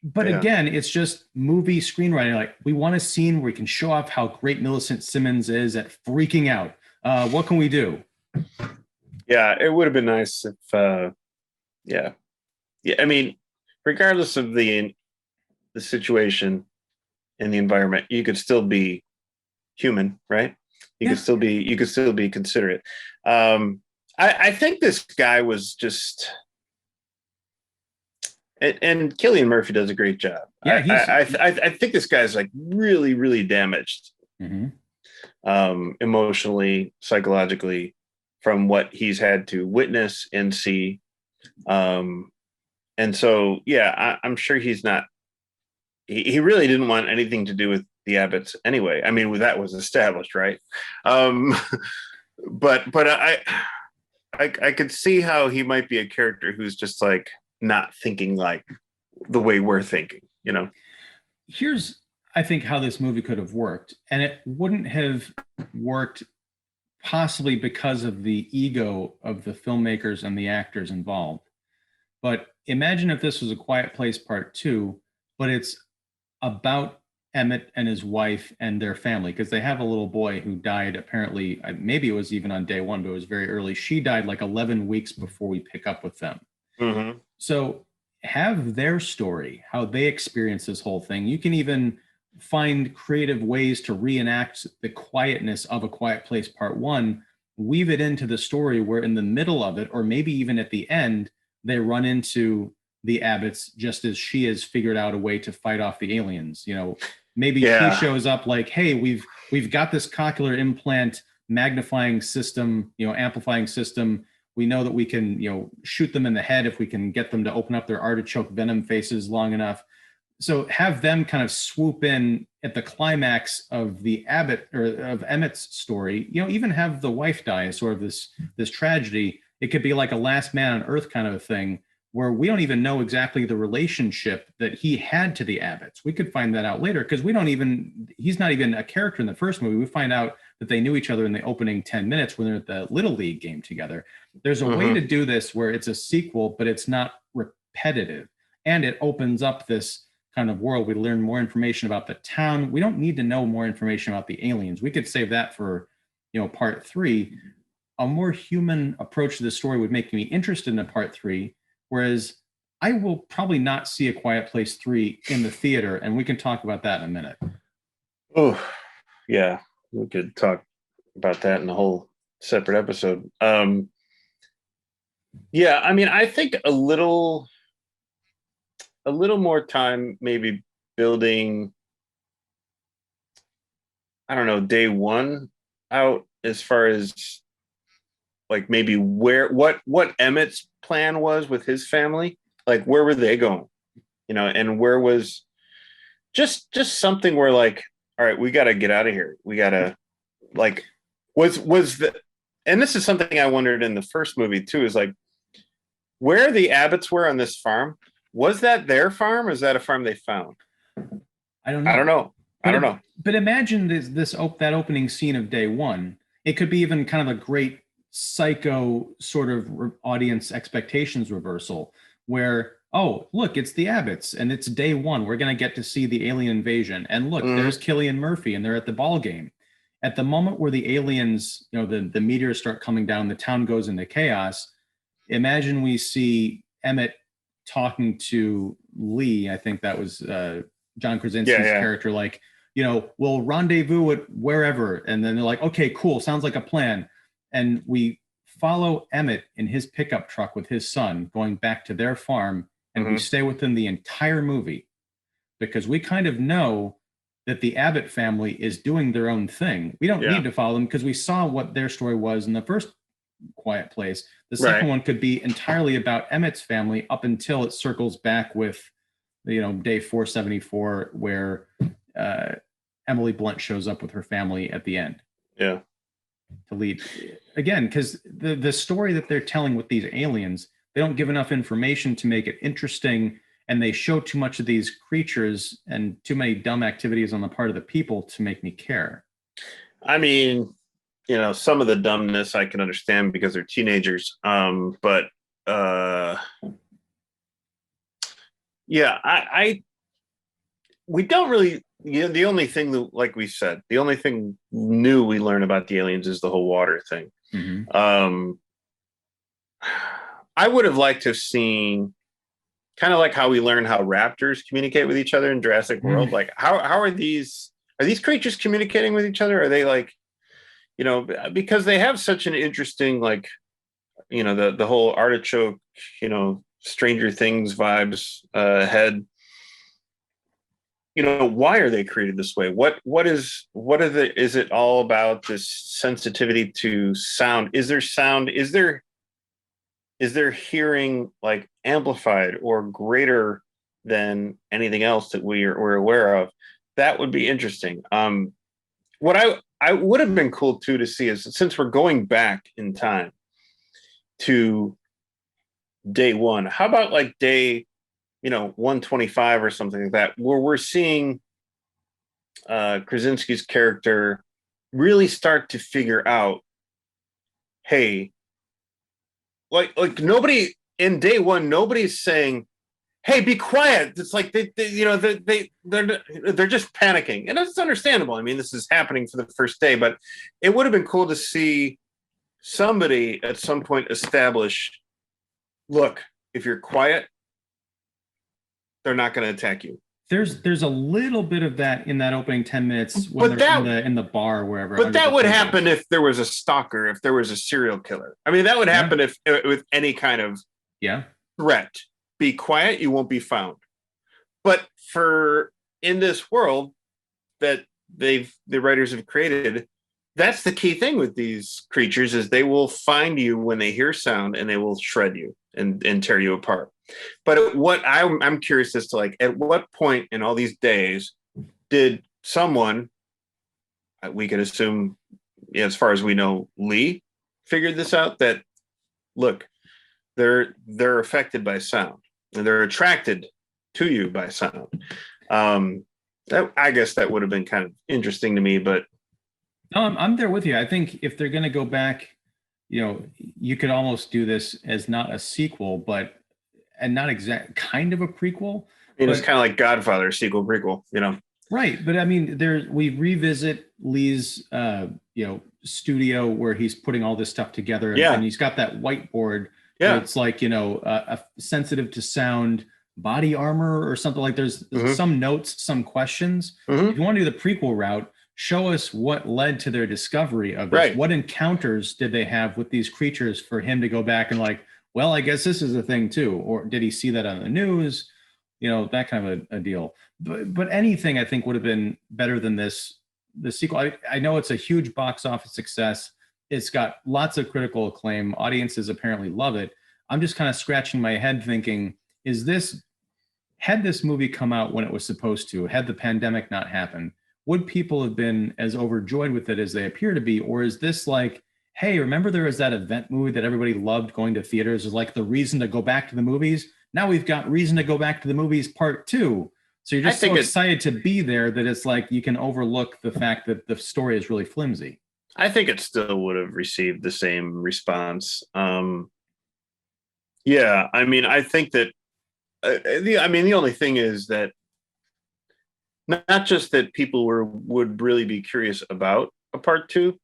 But again, it's just movie screenwriting. Like, we want a scene where we can show off how great Millicent Simmons is at freaking out. What can we do? Yeah, it would have been nice if, yeah. I mean, regardless of the situation and the environment, you could still be human, right? You could still be considerate. I think this guy was just, and Cillian Murphy does a great job. Yeah, I think this guy's like really, really damaged, emotionally, psychologically, from what he's had to witness and see. And so, yeah, I'm sure he's not, he really didn't want anything to do with the Abbotts anyway. I mean, that was established, right? But I could see how he might be a character who's just like not thinking like the way we're thinking, Here's, I think, how this movie could have worked. And it wouldn't have worked possibly because of the ego of the filmmakers and the actors involved. But imagine if this was A Quiet Place Part 2, but it's about Emmett and his wife and their family, because they have a little boy who died, apparently, maybe it was even on day one, but it was very early. She died like 11 weeks before we pick up with them. Mm-hmm. So have their story, how they experience this whole thing. You can even find creative ways to reenact the quietness of A Quiet Place Part 1, weave it into the story where in the middle of it, or maybe even at the end, they run into the Abbotts just as she has figured out a way to fight off the aliens. Maybe she shows up like, hey, we've got this cochlear implant magnifying system, amplifying system. We know that we can, shoot them in the head if we can get them to open up their artichoke venom faces long enough. So have them kind of swoop in at the climax of the Abbott or of Emmett's story, even have the wife die as sort of this tragedy. It could be like a Last Man on Earth kind of a thing where we don't even know exactly the relationship that he had to the Abbotts. We could find that out later because he's not even a character in the first movie. We find out that they knew each other in the opening 10 minutes when they're at the Little League game together. There's a way to do this where it's a sequel, but it's not repetitive. And it opens up this kind of world. We learn more information about the town. We don't need to know more information about the aliens. We could save that for, part 3. A more human approach to the story would make me interested in a part 3. Whereas I will probably not see A Quiet Place 3 in the theater, and we can talk about that in a minute. Oh, yeah. We could talk about that in a whole separate episode. Yeah, I mean, I think a little more time maybe building, I don't know, day one out as far as like maybe what Emmett's plan was with his family, like where were they going, and where was just something where like, all right, we got to get out of here. We got to like, was the, and this is something I wondered in the first movie too, is like where the Abbotts were on this farm. Was that their farm? Or is that a farm they found? I don't know. I don't know. But imagine that opening scene of day one. It could be even kind of a great psycho sort of audience expectations reversal where, oh, look, it's the Abbotts and it's day one. We're going to get to see the alien invasion. And look, there's Cillian Murphy and they're at the ball game. At the moment where the aliens, the meteors start coming down, the town goes into chaos. Imagine we see Emmett talking to Lee. I think that was John Krasinski's character, like, we'll rendezvous at wherever. And then they're like, okay, cool. Sounds like a plan. And we follow Emmett in his pickup truck with his son going back to their farm. And we stay with them the entire movie because we kind of know that the Abbott family is doing their own thing. We don't need to follow them because we saw what their story was in the first Quiet Place. The second one could be entirely about Emmett's family up until it circles back with, day 474, where Emily Blunt shows up with her family at the end. Yeah. To lead again, because the story that they're telling with these aliens, they don't give enough information to make it interesting, and they show too much of these creatures and too many dumb activities on the part of the people to make me care. I mean, some of the dumbness I can understand because they're teenagers. But we don't really, the only thing that, like we said, the only thing new we learn about the aliens is the whole water thing. I would have liked to have seen kind of like how we learn how raptors communicate with each other in Jurassic World. Like how are these creatures communicating with each other? Are they like, because they have such an interesting, like, the whole artichoke, Stranger Things vibes head. Why are they created this way? Is it all about this sensitivity to sound? Is there sound? Is there hearing like amplified or greater than anything else that we're aware of? That would be interesting. What I would have been cool too to see is, since we're going back in time to day one, how about like day 125 or something like that, where we're seeing Krasinski's character really start to figure out, hey, like nobody in day one, nobody's saying, hey, be quiet. It's like they're just panicking, and it's understandable. I mean, this is happening for the first day, but it would have been cool to see somebody at some point establish, look, if you're quiet, they're not going to attack you. There's a little bit of that in that opening 10 minutes when they're in the bar, wherever. But that would happen if there was a stalker, if there was a serial killer. I mean, that would happen if with any kind of threat. Be quiet, you won't be found. But in this world that the writers have created, that's the key thing with these creatures, is they will find you when they hear sound and they will shred you and tear you apart. But what I'm curious as to, like, at what point in all these days did someone, we could assume, as far as we know, Lee, figured this out, that look, they're affected by sound and they're attracted to you by sound. I guess that would have been kind of interesting to me, but no, I'm there with you. I think if they're going to go back, you could almost do this as not a sequel, and not exact kind of a prequel. I mean, it's kind of like Godfather, sequel, prequel, Right. But I mean, we revisit Lee's, studio where he's putting all this stuff together. And he's got that whiteboard. Yeah. It's like, a sensitive to sound body armor or something. Like there's some notes, some questions. If you want to do the prequel route, show us what led to their discovery of this. Right. What encounters did they have with these creatures for him to go back and like, well, I guess this is a thing too. Or did he see that on the news? That kind of a deal. But anything I think would have been better than this. The sequel, I know it's a huge box office success. It's got lots of critical acclaim. Audiences apparently love it. I'm just kind of scratching my head thinking, had this movie come out when it was supposed to, had the pandemic not happened, would people have been as overjoyed with it as they appear to be? Or is this like, hey, remember there was that event movie that everybody loved going to theaters, is like the reason to go back to the movies? Now we've got reason to go back to the movies part 2. So you're just so excited to be there that it's like you can overlook the fact that the story is really flimsy. I think it still would have received the same response. Yeah, I mean, I think that the only thing is that not just that people would really be curious about a part two,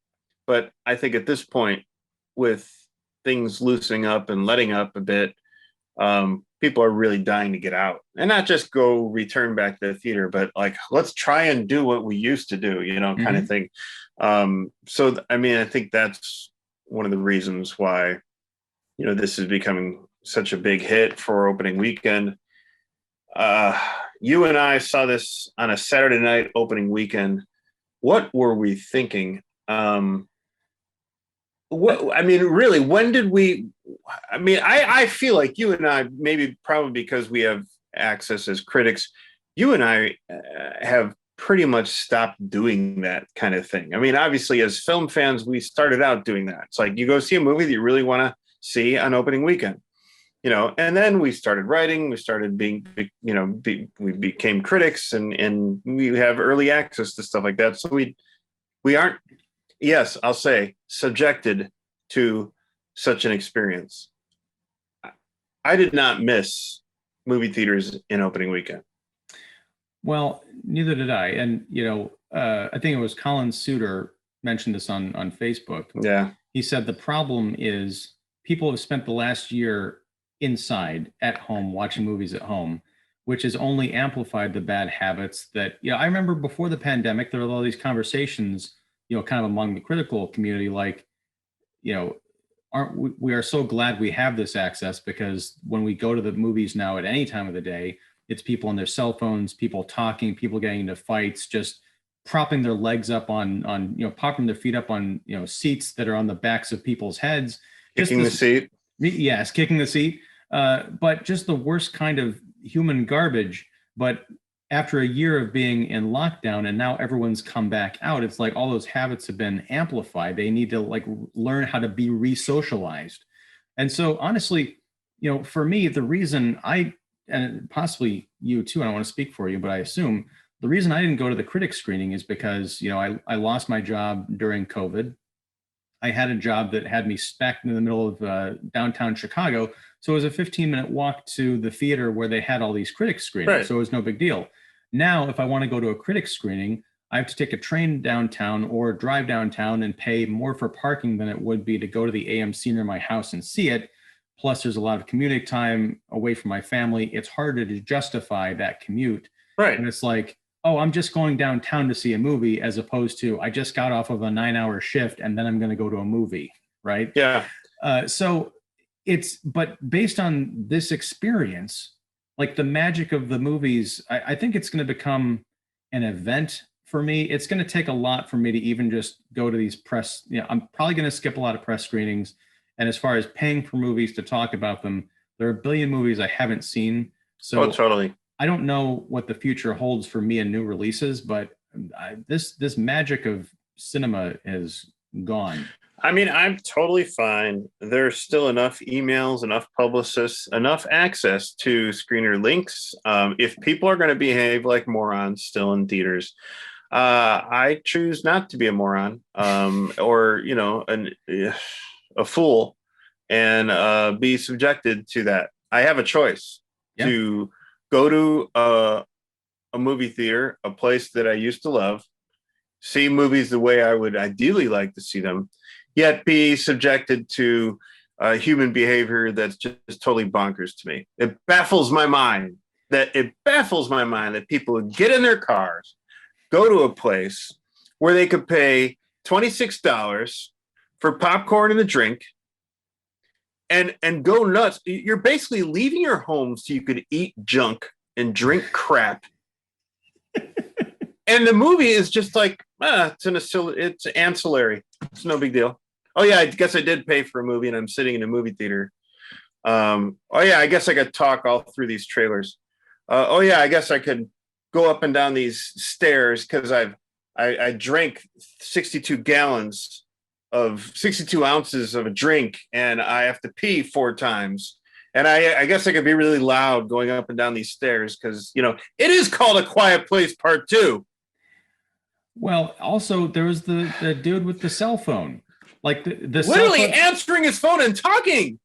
but I think at this point, with things loosening up and letting up a bit, people are really dying to get out and not just go return back to the theater, but like, let's try and do what we used to do, kind of thing. So, I mean, I think that's one of the reasons why, this is becoming such a big hit for opening weekend. You and I saw this on a Saturday night opening weekend. What were we thinking? I mean, really, when did we? I mean, I feel like you and I, maybe probably because we have access as critics, you and I have pretty much stopped doing that kind of thing. I mean, obviously, as film fans, we started out doing that. It's like you go see a movie that you really want to see on opening weekend, and then we started writing, we started being, we became critics, and we have early access to stuff like that. So we aren't, yes, I'll say, subjected to such an experience. I did not miss movie theaters in opening weekend. Well, neither did I. And, I think it was Colin Suter mentioned this on Facebook. Yeah. He said the problem is people have spent the last year inside at home, watching movies at home, which has only amplified the bad habits that, I remember before the pandemic, there were all these conversations, kind of among the critical community, like, we are so glad we have this access, because when we go to the movies now at any time of the day, it's people on their cell phones, people talking, people getting into fights, just propping their legs up on popping their feet up on, seats that are on the backs of people's heads. Kicking the seat. Yes, kicking the seat. But just the worst kind of human garbage. But after a year of being in lockdown and now everyone's come back out, it's like all those habits have been amplified. They need to learn how to be re-socialized. And so honestly, for me, the reason and possibly you too, I don't want to speak for you, but I assume the reason I didn't go to the critic screening is because, I lost my job during COVID. I had a job that had me specked in the middle of downtown Chicago. So it was a 15-minute walk to the theater where they had all these critic screenings. Right. So it was no big deal. Now, if I want to go to a critic screening, I have to take a train downtown or drive downtown and pay more for parking than it would be to go to the AMC near my house and see it. Plus, there's a lot of commuting time away from my family. It's harder to justify that commute. Right. And it's like, oh, I'm just going downtown to see a movie, as opposed to I just got off of a 9-hour shift and then I'm going to go to a movie. Right. Yeah. But based on this experience, like the magic of the movies, I think it's going to become an event for me. It's going to take a lot for me to even just go to these press. I'm probably going to skip a lot of press screenings. And as far as paying for movies to talk about them, there are a billion movies I haven't seen. So totally. I don't know what the future holds for me and new releases, but this magic of cinema is gone. I mean, I'm totally fine. There's still enough emails, enough publicists, enough access to screener links. If people are going to behave like morons still in theaters, I choose not to be a moron, or a fool, and be subjected to that. I have a choice to go to a movie theater, a place that I used to love, see movies the way I would ideally like to see them, yet be subjected to human behavior that's just totally bonkers to me. It baffles my mind that people would get in their cars, go to a place where they could pay $26 for popcorn and a drink, and go nuts. You're basically leaving your home so you could eat junk and drink crap. And the movie is just like, it's ancillary. It's no big deal. Oh yeah, I guess I did pay for a movie and I'm sitting in a movie theater. Oh yeah, I guess I could talk all through these trailers. Oh yeah, I guess I could go up and down these stairs because I drank 62 ounces of a drink and I have to pee 4 times. And I guess I could be really loud going up and down these stairs because, it is called A Quiet Place Part 2. Well, also there was the dude with the cell phone. Like the cell Literally phone, answering his phone and talking.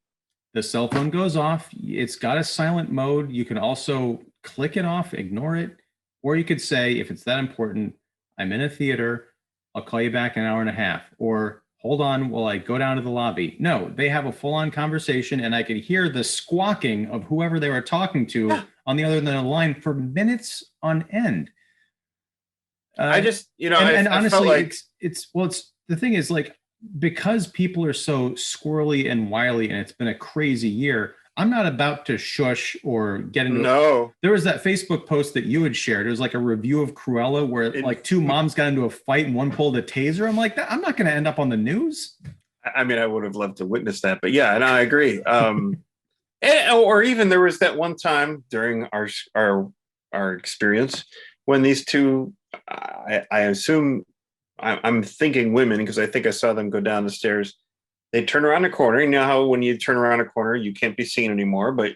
the cell phone goes off. It's got a silent mode. You can also click it off, ignore it, or you could say, if it's that important, I'm in a theater. I'll call you back in an hour and a half, or hold on while I go down to the lobby. No, they have a full on conversation, and I could hear the squawking of whoever they were talking to Yeah. on the other end of the line for minutes on end. I Uh, just, and I felt honestly, like it's the thing is like because people are so squirrely and wily, and it's been a crazy year. I'm not about to shush or get into. no. There was that Facebook post that you had shared. It was like a review of Cruella where It, like two moms got into a fight and one pulled a taser. I'm like, I'm not going to end up on the news. I mean, I would have loved to witness that, but yeah, and I agree. Or even there was that one time during our experience when these two, I assume I'm thinking women because I think I saw them go down the stairs. They turn around a corner. You know how when you turn around a corner, you can't be seen anymore, but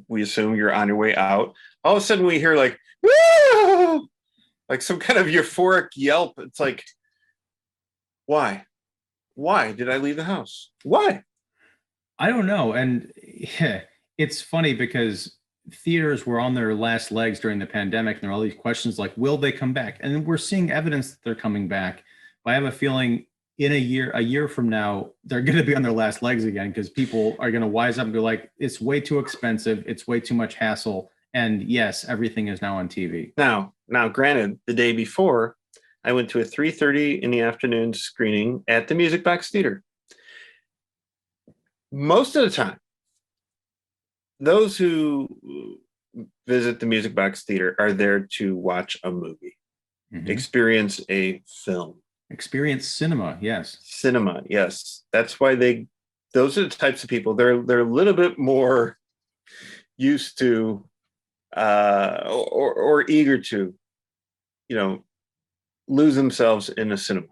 we assume you're on your way out. All of a sudden, we hear like, woo! Like some kind of euphoric yelp. It's like, why? Why did I leave the house? Why? I don't know. And yeah, it's funny because theaters were on their last legs during the pandemic, and there are all these questions like, will they come back? And we're seeing evidence that they're coming back. But I have a feeling in a year from now, they're going to be on their last legs again because people are going to wise up and be like, it's way too expensive. It's way too much hassle. And yes, everything is now on TV. Now, granted, the day before, I went to a 3:30 in the afternoon screening at the Music Box Theater. Most of the time, those who visit the Music Box Theater are there to watch a movie, experience a film. Experience cinema, yes. Cinema, yes. That's why those are the types of people. They're a little bit more used to or eager to, lose themselves in a cinema.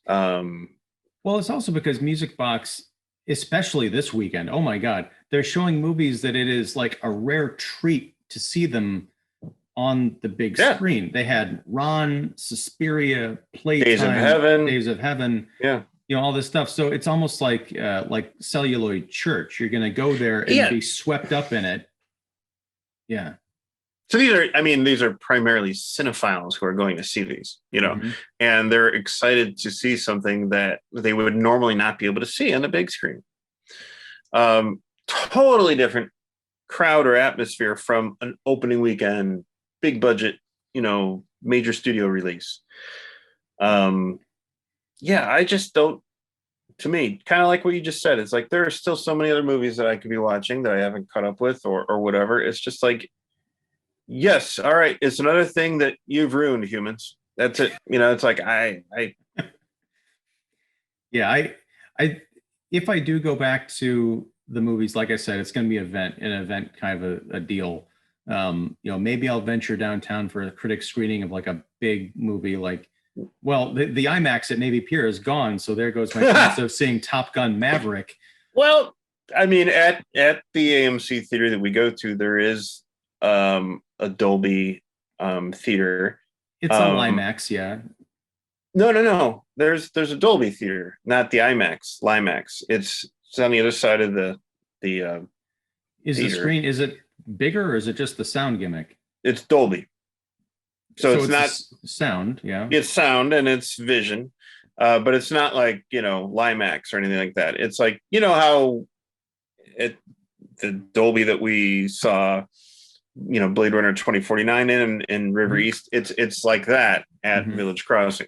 Well, it's also because Music Box, especially this weekend, oh my God, they're showing movies that it is like a rare treat to see them on the big Yeah. screen. They had Ron, Suspiria, Playtime, Days of Heaven, Yeah. All this stuff. So it's almost like Celluloid Church. You're going to go there and be swept up in it. Yeah. So these are primarily cinephiles who are going to see these, and they're excited to see something that they would normally not be able to see on the big screen. Totally different crowd or atmosphere from an opening weekend, big budget, major studio release. I just don't, to me, kind of like what you just said, it's like there are still so many other movies that I could be watching that I haven't caught up with or whatever. It's just like, yes, all right, it's another thing that you've ruined, humans. That's it. It's like yeah, I if I do go back to the movies, like I said, it's going to be an event kind of a deal. Maybe I'll venture downtown for a critic screening of like a big movie. Like, well, the IMAX at Navy Pier is gone, so there goes my chance of seeing Top Gun Maverick. Well, I mean, at the AMC theater that we go to, there is a Dolby theater. It's a IMAX, yeah. No. There's a Dolby theater, not the IMAX. LIMAX. It's on the other side of the Is theater. The screen, is it bigger or is it just the sound gimmick? It's Dolby. So it's not sound, yeah. It's sound and it's vision, but it's not like LIMAX or anything like that. It's like how the Dolby that we saw, Blade Runner 2049 in River East. It's like that at Village Crossing.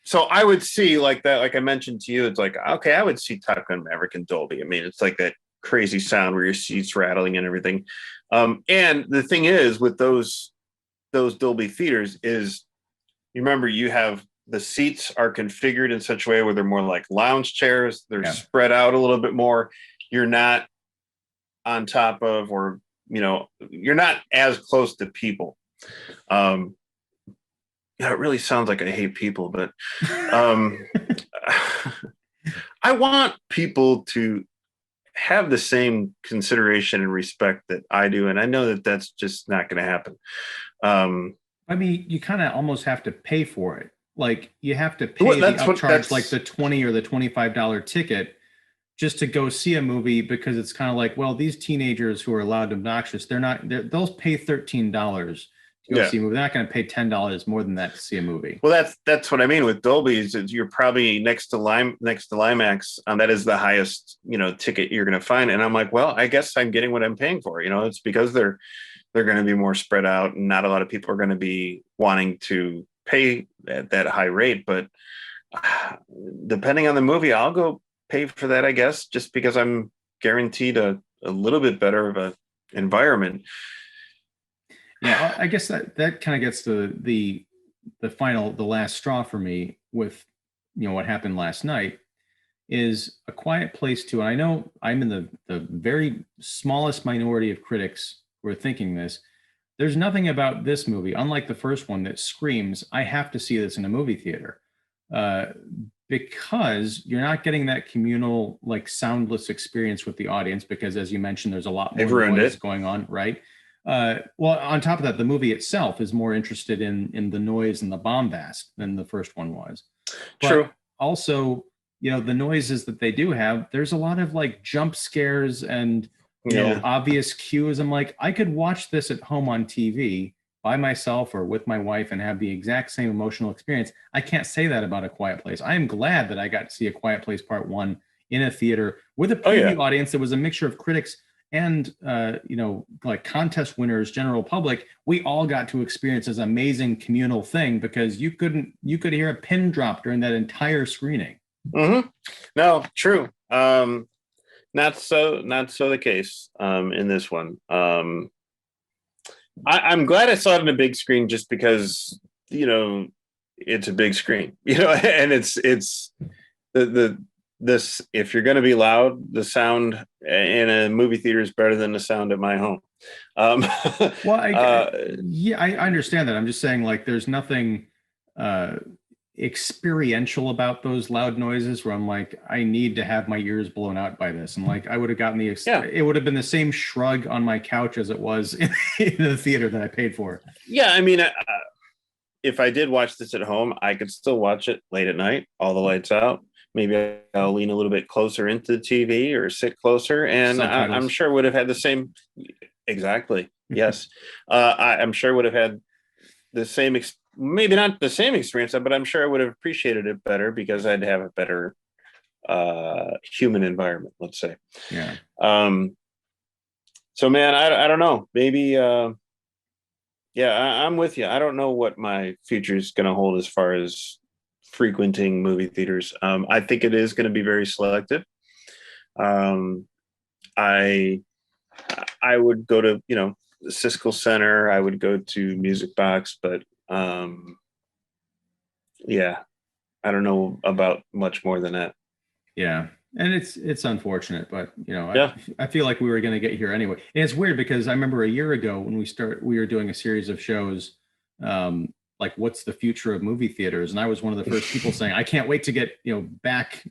So I would see like that, like I mentioned to you, it's like, okay, I would see Top Gun Maverick in Dolby. I mean, it's like that crazy sound where your seats rattling and everything. And the thing is with those Dolby theaters is, you remember, you have the seats are configured in such a way where they're more like lounge chairs. They're spread out a little bit more. You're not on top of, or, you're not as close to people. It really sounds like I hate people, but I want people to have the same consideration and respect that I do. And I know that that's just not going to happen. I mean, you kind of almost have to pay for it. Like you have to Well, pay the that's what upcharge, like that's the 20 or the $25 ticket just to go see a movie because it's kind of like, well, these teenagers who are loud and obnoxious, they'll pay $13 to go yeah. see a movie. They're not going to pay $10 more than that to see a movie. Well, that's what I mean with Dolby is you're probably next to Limax. That is the highest ticket you're going to find, and I'm like, well, I guess I'm getting what I'm paying for. It's because they're going to be more spread out, and not a lot of people are going to be wanting to pay at that high rate. But depending on the movie, I'll go pay for that, I guess, just because I'm guaranteed a little bit better of a environment. Yeah, I guess that kind of gets to the last straw for me with what happened last night is A Quiet Place 2. And I know I'm in the very smallest minority of critics who are thinking this. There's nothing about this movie, unlike the first one, that screams, I have to see this in a movie theater. Uh, because you're not getting that communal, like soundless experience with the audience, because as you mentioned, there's a lot They've more ruined noise it. going on, right? Well, on top of that, the movie itself is more interested in the noise and the bombast than the first one was. But True. also, the noises that they do have, there's a lot of like jump scares and Yeah. obvious cues. I'm like, I could watch this at home on TV by myself or with my wife and have the exact same emotional experience. I can't say that about A Quiet Place. I am glad that I got to see A Quiet Place Part One in a theater with a Oh preview yeah. audience that was a mixture of critics and like contest winners, general public. We all got to experience this amazing communal thing because you could hear a pin drop during that entire screening. Mm-hmm. No, true. Not so the case in this one. I'm glad I saw it on a big screen just because it's a big screen, and it's the this if you're going to be loud, the sound in a movie theater is better than the sound at my home. Um, Well, uh, yeah, I understand that. I'm just saying, like, there's nothing uh, experiential about those loud noises where I'm like, I need to have my ears blown out by this. And like, I would have gotten yeah, it would have been the same shrug on my couch as it was in the theater that I paid for. yeah. I mean, if I did watch this at home, I could still watch it late at night, all the lights out. Maybe I'll lean a little bit closer into the TV or sit closer, and I'm Subtitles. sure would have had the same. Exactly. Yes, I'm sure would have had the same. Maybe not the same experience, but I'm sure I would have appreciated it better because I'd have a better human environment. Let's say. Yeah. So, man, I don't know. Maybe. Yeah, I'm with you. I don't know what my future is going to hold as far as frequenting movie theaters. I think it is going to be very selective. Um, I I would go to the Siskel Center. I would go to Music Box, but yeah, I don't know about much more than that. Yeah. And it's unfortunate, but Yeah. I feel like we were going to get here anyway. And it's weird because I remember a year ago when we were doing a series of shows, like what's the future of movie theaters, and I was one of the first people saying I can't wait to get back.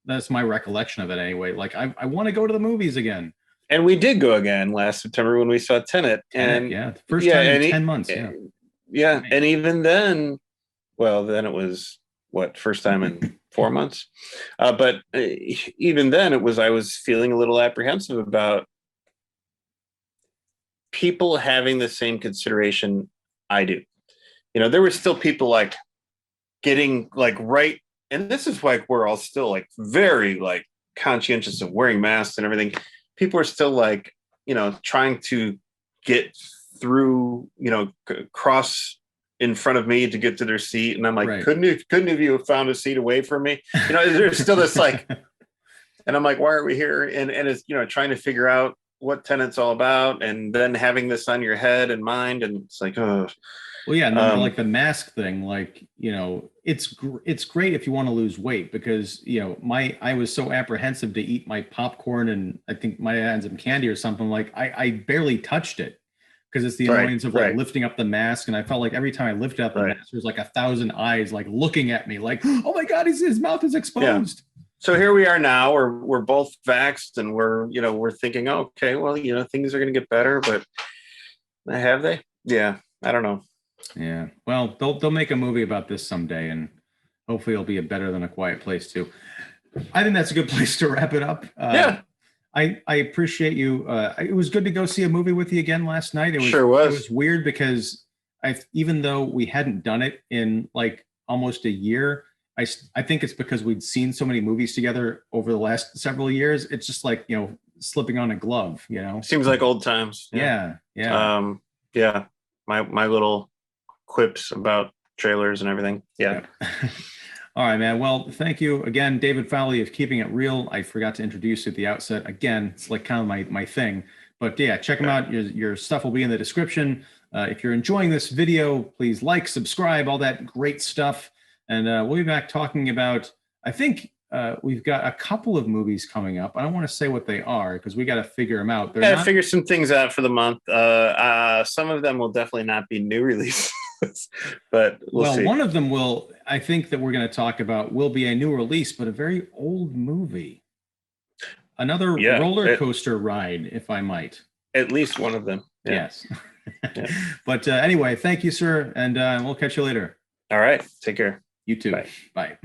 That's my recollection of it anyway. Like I want to go to the movies again. And we did go again last September when we saw Tenet, Tenet, and yeah, first yeah, time in 10 months. Yeah, yeah, and even then, well, then it was what first time in 4 months, but even then, I was feeling a little apprehensive about people having the same consideration I do. There were still people like getting like right, and this is why we're all still like very like conscientious of wearing masks and everything. People are still like trying to get through cross in front of me to get to their seat, and I'm like, right. couldn't have you have found a seat away from me? There's still this like, and I'm like, why are we here? And it's trying to figure out what Tenet's all about, and then having this on your head and mind, and it's like, oh. Well, yeah, and then like the mask thing, like it's great if you want to lose weight because I was so apprehensive to eat my popcorn and I think might have had some candy or something. Like I barely touched it because it's the annoyance of like lifting up the mask, and I felt like every time I lifted up the mask, there's like 1,000 eyes like looking at me, like, oh my god, his mouth is exposed. Yeah. So here we are now. We're both vaxxed, and we're thinking, okay, well, things are going to get better, but have they? Yeah, I don't know. Yeah. Well, they'll make a movie about this someday, and hopefully it'll be a better than A Quiet Place too. I think that's a good place to wrap it up. Yeah. I appreciate you. It was good to go see a movie with you again last night. Sure was. It was weird because even though we hadn't done it in like almost a year, I think it's because we'd seen so many movies together over the last several years. It's just like, slipping on a glove, Seems like old times. Yeah. Yeah. Yeah. My little quips about trailers and everything. Yeah. All right, man. Well, thank you again, David Fowley of Keeping It Real. I forgot to introduce you at the outset. Again, it's like kind of my thing. But yeah, check them out. Your stuff will be in the description. If you're enjoying this video, please like, subscribe, all that great stuff. And we'll be back talking about, I think we've got a couple of movies coming up. I don't want to say what they are because we got to figure them out. Figure some things out for the month. Some of them will definitely not be new releases. But we'll see. One of them I think that we're going to talk about will be a new release, but a very old movie. Another roller coaster ride, if I might. At least one of them. Yeah. Yes. Yeah. But anyway, thank you, sir. And we'll catch you later. All right. Take care. You too. Bye. Bye.